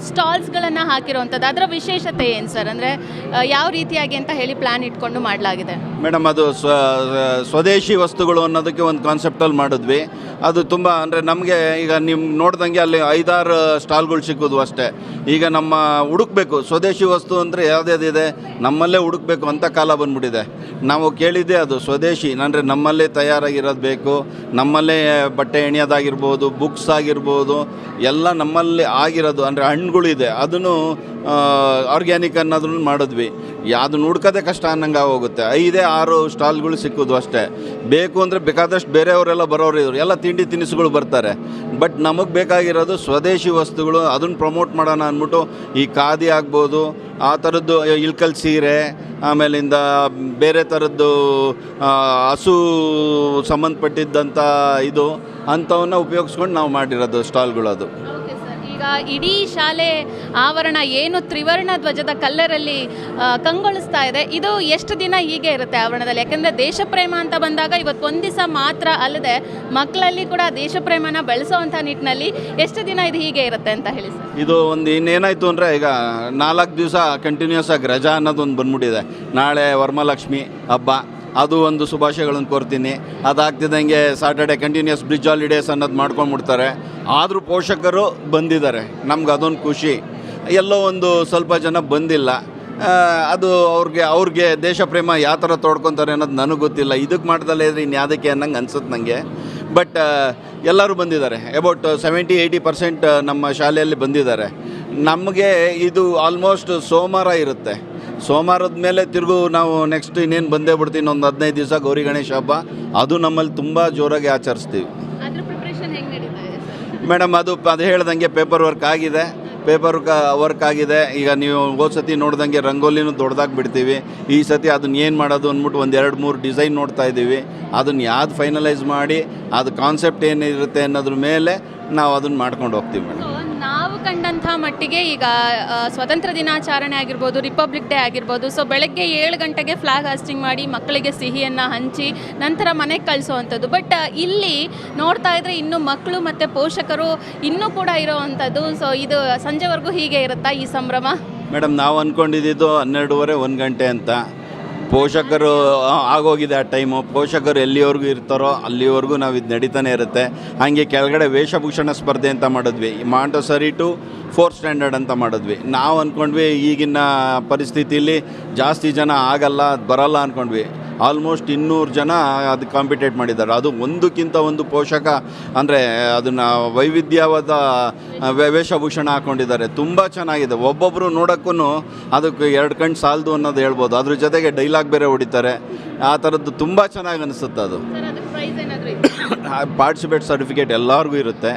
ಸ್ಟಾಲ್ಸ್ಗಳನ್ನು ಹಾಕಿರುವಂಥದ್ದು, ಅದರ ವಿಶೇಷತೆ ಏನು ಸರ್? ಅಂದರೆ ಯಾವ ರೀತಿಯಾಗಿ ಅಂತ ಹೇಳಿ ಪ್ಲ್ಯಾನ್ ಇಟ್ಕೊಂಡು ಮಾಡಲಾಗಿದೆ? ಮೇಡಮ್, ಅದು ಸ್ವದೇಶಿ ವಸ್ತುಗಳು ಅನ್ನೋದಕ್ಕೆ ಒಂದು ಕಾನ್ಸೆಪ್ಟಲ್ಲಿ ಮಾಡಿದ್ವಿ. ಅದು ತುಂಬ ಅಂದರೆ ನಮಗೆ ಈಗ ನೀವು ನೋಡ್ದಂಗೆ ಅಲ್ಲಿ 5-6 ಸ್ಟಾಲ್ಗಳು ಸಿಕ್ಕೋದು ಅಷ್ಟೇ. ಈಗ ನಮ್ಮ ಹುಡುಕ್ಬೇಕು ಸ್ವದೇಶಿ ವಸ್ತು ಅಂದರೆ ಯಾವುದ್ಯಾವುದಿದೆ ನಮ್ಮಲ್ಲೇ ಹುಡುಕ್ಬೇಕು ಅಂತ ಕಾಲ ಬಂದ್ಬಿಟ್ಟಿದೆ. ನಾವು ಕೇಳಿದ್ದೆ ಅದು ಸ್ವದೇಶಿ ಅಂದರೆ ನಮ್ಮಲ್ಲೇ ತಯಾರಾಗಿರೋದು ಬೇಕು. ನಮ್ಮಲ್ಲೇ ಬಟ್ಟೆ ಎಣಿಯೋದಾಗಿರ್ಬೋದು, ಬುಕ್ಸ್ ಆಗಿರ್ಬೋದು, ಎಲ್ಲ ನಮ್ಮಲ್ಲಿ ಆಗಿರೋದು. ಅಂದರೆ ಹಣ್ಣುಗಳಿದೆ, ಅದನ್ನು ಆರ್ಗ್ಯಾನಿಕ್ ಅನ್ನೋದನ್ನು ಮಾಡಿದ್ವಿ. ಯಾವುದು ಹುಡ್ಕೋದೇ ಕಷ್ಟ ಅನ್ನಂಗೆ ಹೋಗುತ್ತೆ. 5-6 ಸ್ಟಾಲ್ಗಳು ಸಿಕ್ಕೋದು ಅಷ್ಟೇ. ಬೇಕು ಅಂದರೆ ಬೇಕಾದಷ್ಟು ಬೇರೆಯವರೆಲ್ಲ ಬರೋರು ಇದ್ರು, ಎಲ್ಲ ತಿಂಡಿ ತಿನಿಸುಗಳು ಬರ್ತಾರೆ. ಬಟ್ ನಮಗೆ ಬೇಕಾಗಿರೋದು ಸ್ವದೇಶಿ ವಸ್ತುಗಳು, ಅದನ್ನು ಪ್ರಮೋಟ್ ಮಾಡೋಣ ಅಂದ್ಬಿಟ್ಟು ಈ ಖಾದಿ ಆಗ್ಬೋದು, ಆ ಥರದ್ದು ಇಳ್ಕಲ್ ಸೀರೆ, ಆಮೇಲಿಂದ ಬೇರೆ ಥರದ್ದು ಹಸು ಸಂಬಂಧಪಟ್ಟಿದ್ದಂಥ ಇದು ಅಂಥವನ್ನ ಉಪಯೋಗಿಸ್ಕೊಂಡು ನಾವು ಮಾಡಿರೋದು ಸ್ಟಾಲ್ಗಳು. ಅದು ಓಕೆ ಸರ್, ಈ ಈಗ ಇಡೀ ಶಾಲೆ ಆವರಣ ಏನು ತ್ರಿವರ್ಣ ಧ್ವಜದ ಕಲ್ಲರಲ್ಲಿ ಕಂಗೊಳಿಸ್ತಾ ಇದೆ, ಇದು ಎಷ್ಟು ದಿನ ಹೀಗೆ ಇರುತ್ತೆ ಆವರಣದಲ್ಲಿ? ಯಾಕೆಂದರೆ ದೇಶ ಪ್ರೇಮ ಅಂತ ಬಂದಾಗ ಇವತ್ತು ಒಂದು ದಿವಸ ಮಾತ್ರ ಅಲ್ಲದೆ ಮಕ್ಕಳಲ್ಲಿ ಕೂಡ ದೇಶ ಪ್ರೇಮನ ಬೆಳೆಸೋವಂಥ ನಿಟ್ಟಿನಲ್ಲಿ ಎಷ್ಟು ದಿನ ಇದು ಹೀಗೆ ಇರುತ್ತೆ ಅಂತ ಹೇಳಿ ಸರ್. ಇದು ಒಂದು ಇನ್ನೇನಾಯಿತು ಅಂದರೆ ಈಗ 4 ದಿವಸ ಕಂಟಿನ್ಯೂಸ್ ಆಗಿ ರಜಾ ಅನ್ನೋದೊಂದು ಬಂದ್ಬಿಟ್ಟಿದೆ. ನಾಳೆ ವರಮಹಾಲಕ್ಷ್ಮಿ ಹಬ್ಬ, ಅದು ಒಂದು ಶುಭಾಶಯಗಳನ್ನು ಕೋರ್ತೀನಿ. ಅದಾಗ್ತಿದ್ದಂಗೆ ಸಾಟರ್ಡೆ ಕಂಟಿನ್ಯೂಸ್ ಬ್ರಿಡ್ಜ್ ಹಾಲಿಡೇಸ್ ಅನ್ನೋದು ಮಾಡ್ಕೊಂಡ್ಬಿಡ್ತಾರೆ. ಆದರೂ ಪೋಷಕರು ಬಂದಿದ್ದಾರೆ, ನಮ್ಗೆ ಅದೊಂದು ಖುಷಿ. ಎಲ್ಲೋ ಒಂದು ಸ್ವಲ್ಪ ಜನ ಬಂದಿಲ್ಲ, ಅದು ಅವ್ರಿಗೆ ದೇಶ ಪ್ರೇಮ ಯಾವ ಥರ ತೋಡ್ಕೊತಾರೆ ಅನ್ನೋದು ನನಗೆ ಗೊತ್ತಿಲ್ಲ. ಇದಕ್ಕೆ ಮಾಡ್ದಲ್ಲೇ ಇದ್ರೆ ಇನ್ಯಾವುದಕ್ಕೆ ಅನ್ನಂಗೆ ಅನ್ಸುತ್ತೆ ನನಗೆ. ಬಟ್ ಎಲ್ಲರೂ ಬಂದಿದ್ದಾರೆ, ಅಬೌಟ್ 70-80% ನಮ್ಮ ಶಾಲೆಯಲ್ಲಿ ಬಂದಿದ್ದಾರೆ. ನಮಗೆ ಇದು ಆಲ್ಮೋಸ್ಟ್ ಸೋಮವಾರ ಇರುತ್ತೆ. ಸೋಮವಾರದ ಮೇಲೆ ತಿರುಗು ನಾವು ನೆಕ್ಸ್ಟ್ ಇನ್ನೇನು ಬಂದೇ ಬಿಡ್ತೀನಿ, ಒಂದು 15 ದಿವಸ ಗೌರಿ ಗಣೇಶ ಹಬ್ಬ, ಅದು ನಮ್ಮಲ್ಲಿ ತುಂಬ ಜೋರಾಗಿ ಆಚರಿಸ್ತೀವಿ. ಅದ್ರ ಪ್ರಿಪ್ರೇಷನ್ ಹೆಂಗೆ ನಡೀತಾ ಇದೆ ಸರ್? ಮೇಡಮ್ ಅದು ಹೇಳ್ದಂಗೆ ಪೇಪರ್ ವರ್ಕ್ ಆಗಿದೆ, ಆಗಿದೆ. ಈಗ ನೀವು ಹೋದ ಸತಿ ನೋಡ್ದಂಗೆ ರಂಗೋಲಿನೂ ದೊಡ್ಡದಾಗಿ ಬಿಡ್ತೀವಿ. ಈ ಸತಿ ಅದನ್ನ ಏನು ಮಾಡೋದು ಅಂದ್ಬಿಟ್ಟು ಒಂದು 2-3 ಡಿಸೈನ್ ನೋಡ್ತಾ ಇದ್ದೀವಿ. ಅದನ್ನು ಯಾವ್ದು ಫೈನಲೈಸ್ ಮಾಡಿ ಅದು ಕಾನ್ಸೆಪ್ಟ್ ಏನಿರುತ್ತೆ ಅನ್ನೋದ್ರ ಮೇಲೆ ನಾವು ಅದನ್ನು ಮಾಡ್ಕೊಂಡು ಹೋಗ್ತೀವಿ ಮೇಡಮ್. ನಾವು ಕಂಡಂಥ ಮಟ್ಟಿಗೆ ಈಗ ಸ್ವತಂತ್ರ ದಿನಾಚರಣೆ ಆಗಿರ್ಬೋದು, ರಿಪಬ್ಲಿಕ್ ಡೇ ಆಗಿರ್ಬೋದು, ಸೊ ಬೆಳಗ್ಗೆ 7 ಗಂಟೆಗೆ ಫ್ಲಾಗ್ ಹಾಸ್ಟಿಂಗ್ ಮಾಡಿ ಮಕ್ಕಳಿಗೆ ಸಿಹಿಯನ್ನು ಹಂಚಿ ನಂತರ ಮನೆಗೆ ಕಳಿಸೋವಂಥದ್ದು. ಬಟ್ ಇಲ್ಲಿ ನೋಡ್ತಾ ಇದ್ರೆ ಇನ್ನೂ ಮಕ್ಕಳು ಮತ್ತು ಪೋಷಕರು ಇನ್ನೂ ಕೂಡ ಇರೋವಂಥದ್ದು. ಸೊ ಇದು ಸಂಜೆವರೆಗೂ ಹೀಗೆ ಇರುತ್ತಾ ಈ ಸಂಭ್ರಮ? ಮೇಡಮ್ ನಾವು ಅಂದ್ಕೊಂಡಿದ್ದು 12:30-1 ಗಂಟೆ ಅಂತ. ಪೋಷಕರು ಆಗೋಗಿದೆ ಆ ಟೈಮು. ಪೋಷಕರು ಎಲ್ಲಿವರೆಗೂ ಇರ್ತಾರೋ ಅಲ್ಲಿವರೆಗೂ ನಾವು ಇದು ನಡೀತಾನೆ ಇರುತ್ತೆ. ಹಾಗೆ ಕೆಳಗಡೆ ವೇಷಭೂಷಣ ಸ್ಪರ್ಧೆ ಅಂತ ಮಾಡಿದ್ವಿ, ಮಾಂಟೆಸರಿ ಟು 4th ಸ್ಟ್ಯಾಂಡರ್ಡ್ ಅಂತ ಮಾಡಿದ್ವಿ. ನಾವು ಅಂದ್ಕೊಂಡ್ವಿ ಈಗಿನ ಪರಿಸ್ಥಿತಿಯಲ್ಲಿ ಜಾಸ್ತಿ ಜನ ಬರಲ್ಲ ಅಂದ್ಕೊಂಡ್ವಿ. ಆಲ್ಮೋಸ್ಟ್ 200 ಜನ ಅದು ಕಾಂಪಿಟೇಟ್ ಮಾಡಿದ್ದಾರೆ. ಅದು ಒಂದಕ್ಕಿಂತ ಒಂದು ಪೋಷಕ ಅಂದರೆ ಅದನ್ನು ವೈವಿಧ್ಯವಾದ ವೇಷಭೂಷಣ ಹಾಕ್ಕೊಂಡಿದ್ದಾರೆ. ತುಂಬ ಚೆನ್ನಾಗಿದೆ. ಒಬ್ಬೊಬ್ಬರು ನೋಡೋಕ್ಕೂ ಅದಕ್ಕೆ 2 ಕಣ್ಣು ಸಾಲದು ಅನ್ನೋದು ಹೇಳ್ಬೋದು. ಅದ್ರ ಜೊತೆಗೆ ಡೈಲಾಗ್ ಬೇರೆ ಹೊಡಿತಾರೆ. ಆ ಥರದ್ದು ತುಂಬ ಚೆನ್ನಾಗಿ ಅನಿಸುತ್ತೆ. ಅದು ಪಾರ್ಟಿಸಿಪೇಟ್ ಸರ್ಟಿಫಿಕೇಟ್ ಎಲ್ಲರಿಗೂ ಇರುತ್ತೆ.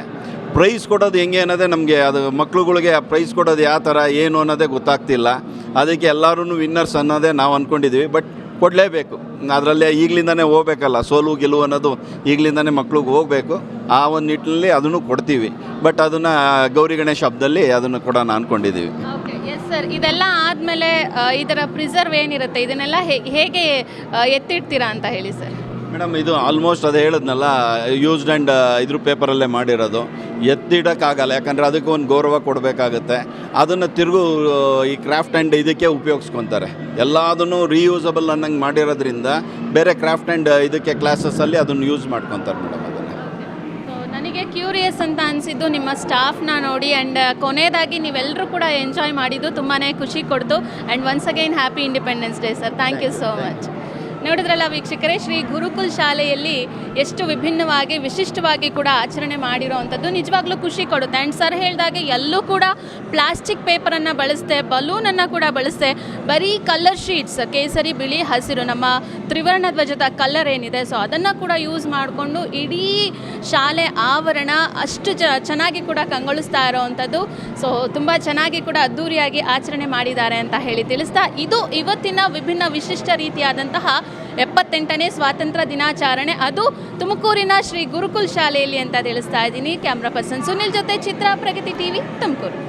ಪ್ರೈಸ್ ಕೊಡೋದು ಹೆಂಗೆ ಅನ್ನೋದೇ ನಮಗೆ, ಅದು ಮಕ್ಳುಗಳಿಗೆ ಆ ಪ್ರೈಸ್ ಕೊಡೋದು ಯಾವ ಥರ ಏನು ಅನ್ನೋದೇ ಗೊತ್ತಾಗ್ತಿಲ್ಲ. ಅದಕ್ಕೆ ಎಲ್ಲರೂ ವಿನ್ನರ್ಸ್ ಅನ್ನೋದೇ ನಾವು ಅಂದ್ಕೊಂಡಿದ್ದೀವಿ. ಬಟ್ ಕೊಡಲೇಬೇಕು, ಅದರಲ್ಲೇ ಈಗಲಿಂದನೇ ಹೋಗ್ಬೇಕಲ್ಲ. ಸೋಲು ಗೆಲುವು ಅನ್ನೋದು ಈಗಲಿಂದನೇ ಮಕ್ಳಿಗೆ ಹೋಗಬೇಕು. ಆ ಒಂದು ನಿಟ್ಟಿನಲ್ಲಿ ಅದನ್ನು ಕೊಡ್ತೀವಿ. ಬಟ್ ಅದನ್ನು ಗೌರಿ ಗಣೇಶ ಹಬ್ಬದಲ್ಲಿ ಅದನ್ನು ಕೂಡ ಅಂದ್ಕೊಂಡಿದ್ದೀವಿ. ಎಸ್ ಸರ್, ಇದೆಲ್ಲ ಆದಮೇಲೆ ಇದರ ಪ್ರಿಸರ್ವ್ ಏನಿರುತ್ತೆ ಇದನ್ನೆಲ್ಲ ಹೇಗೆ ಎತ್ತಿಡ್ತೀರಾ ಅಂತ ಹೇಳಿ ಸರ್? ಮೇಡಮ್ ಇದು ಆಲ್ಮೋಸ್ಟ್ ಅದೇ ಹೇಳಿದ್ನಲ್ಲ, ಯೂಸ್ಡ್ ಆ್ಯಂಡ್ ಇದ್ರ ಪೇಪರಲ್ಲೇ ಮಾಡಿರೋದು. ಎತ್ತಿಡೋಕ್ಕಾಗಲ್ಲ, ಯಾಕಂದರೆ ಅದಕ್ಕೆ ಒಂದು ಗೌರವ ಕೊಡಬೇಕಾಗತ್ತೆ. ಅದನ್ನು ತಿರುಗು ಈ ಕ್ರಾಫ್ಟ್ ಆ್ಯಂಡ್ ಇದಕ್ಕೆ ಉಪಯೋಗಿಸ್ಕೊತಾರೆ. ಎಲ್ಲದನ್ನು ರೀಯೂಸಬಲ್ ಅನ್ನಂಗೆ ಮಾಡಿರೋದ್ರಿಂದ ಬೇರೆ ಕ್ರಾಫ್ಟ್ ಆ್ಯಂಡ್ ಇದಕ್ಕೆ ಕ್ಲಾಸಸ್ಸಲ್ಲಿ ಅದನ್ನು ಯೂಸ್ ಮಾಡ್ಕೊತಾರೆ ಮೇಡಮ್. ಅದನ್ನು ನನಗೆ ಕ್ಯೂರಿಯಸ್ ಅಂತ ಅನಿಸಿದ್ದು ನಿಮ್ಮ ಸ್ಟಾಫ್ನ ನೋಡಿ. ಆ್ಯಂಡ್ ಕೊನೆಯದಾಗಿ ನೀವೆಲ್ಲರೂ ಕೂಡ ಎಂಜಾಯ್ ಮಾಡಿದ್ದು ತುಂಬಾ ಖುಷಿ ಕೊಡ್ತು. And once again happy independence day sir. Thank you so much. ನೋಡಿದ್ರಲ್ಲ ವೀಕ್ಷಕರೇ, ಶ್ರೀ ಗುರುಕುಲ್ ಶಾಲೆಯಲ್ಲಿ ಎಷ್ಟು ವಿಭಿನ್ನವಾಗಿ ವಿಶಿಷ್ಟವಾಗಿ ಕೂಡ ಆಚರಣೆ ಮಾಡಿರೋವಂಥದ್ದು ನಿಜವಾಗ್ಲೂ ಖುಷಿ ಕೊಡುತ್ತೆ. ಆ್ಯಂಡ್ ಸರ್ ಹೇಳಿದಾಗೆ ಎಲ್ಲೂ ಕೂಡ ಪ್ಲಾಸ್ಟಿಕ್ ಪೇಪರನ್ನು ಬಳಸ್ದೆ, ಬಲೂನನ್ನು ಕೂಡ ಬಳಸ್ದೆ, ಬರೀ ಕಲರ್ ಶೀಟ್ಸ್ ಕೇಸರಿ, ಬಿಳಿ, ಹಸಿರು ನಮ್ಮ ತ್ರಿವರ್ಣ ಧ್ವಜದ ಕಲರ್ ಏನಿದೆ, ಸೊ ಅದನ್ನು ಕೂಡ ಯೂಸ್ ಮಾಡಿಕೊಂಡು ಇಡೀ ಶಾಲೆ ಆವರಣ ಅಷ್ಟು ಚೆನ್ನಾಗಿ ಕೂಡ ಕಂಗೊಳಿಸ್ತಾ ಇರೋವಂಥದ್ದು. ಸೊ ತುಂಬ ಚೆನ್ನಾಗಿ ಕೂಡ ಅದ್ಧೂರಿಯಾಗಿ ಆಚರಣೆ ಮಾಡಿದ್ದಾರೆ ಅಂತ ಹೇಳಿ ತಿಳಿಸ್ತಾ, ಇದು ಇವತ್ತಿನ ವಿಭಿನ್ನ ವಿಶಿಷ್ಟ ರೀತಿಯಾದಂತಹ 78ನೇ ಸ್ವಾತಂತ್ರ್ಯ ದಿನಾಚರಣೆ, ಅದು ತುಮಕೂರಿನ ಶ್ರೀ ಗುರುಕುಲ್ ಶಾಲೆಯಲ್ಲಿ ಅಂತ ತಿಳಿಸ್ತಾ ಇದ್ದೀನಿ. ಕ್ಯಾಮ್ರಾ ಪರ್ಸನ್ ಸುನಿಲ್ ಜೊತೆ ಚಿತ್ರ, ಪ್ರಗತಿ ಟಿವಿ, ತುಮಕೂರು.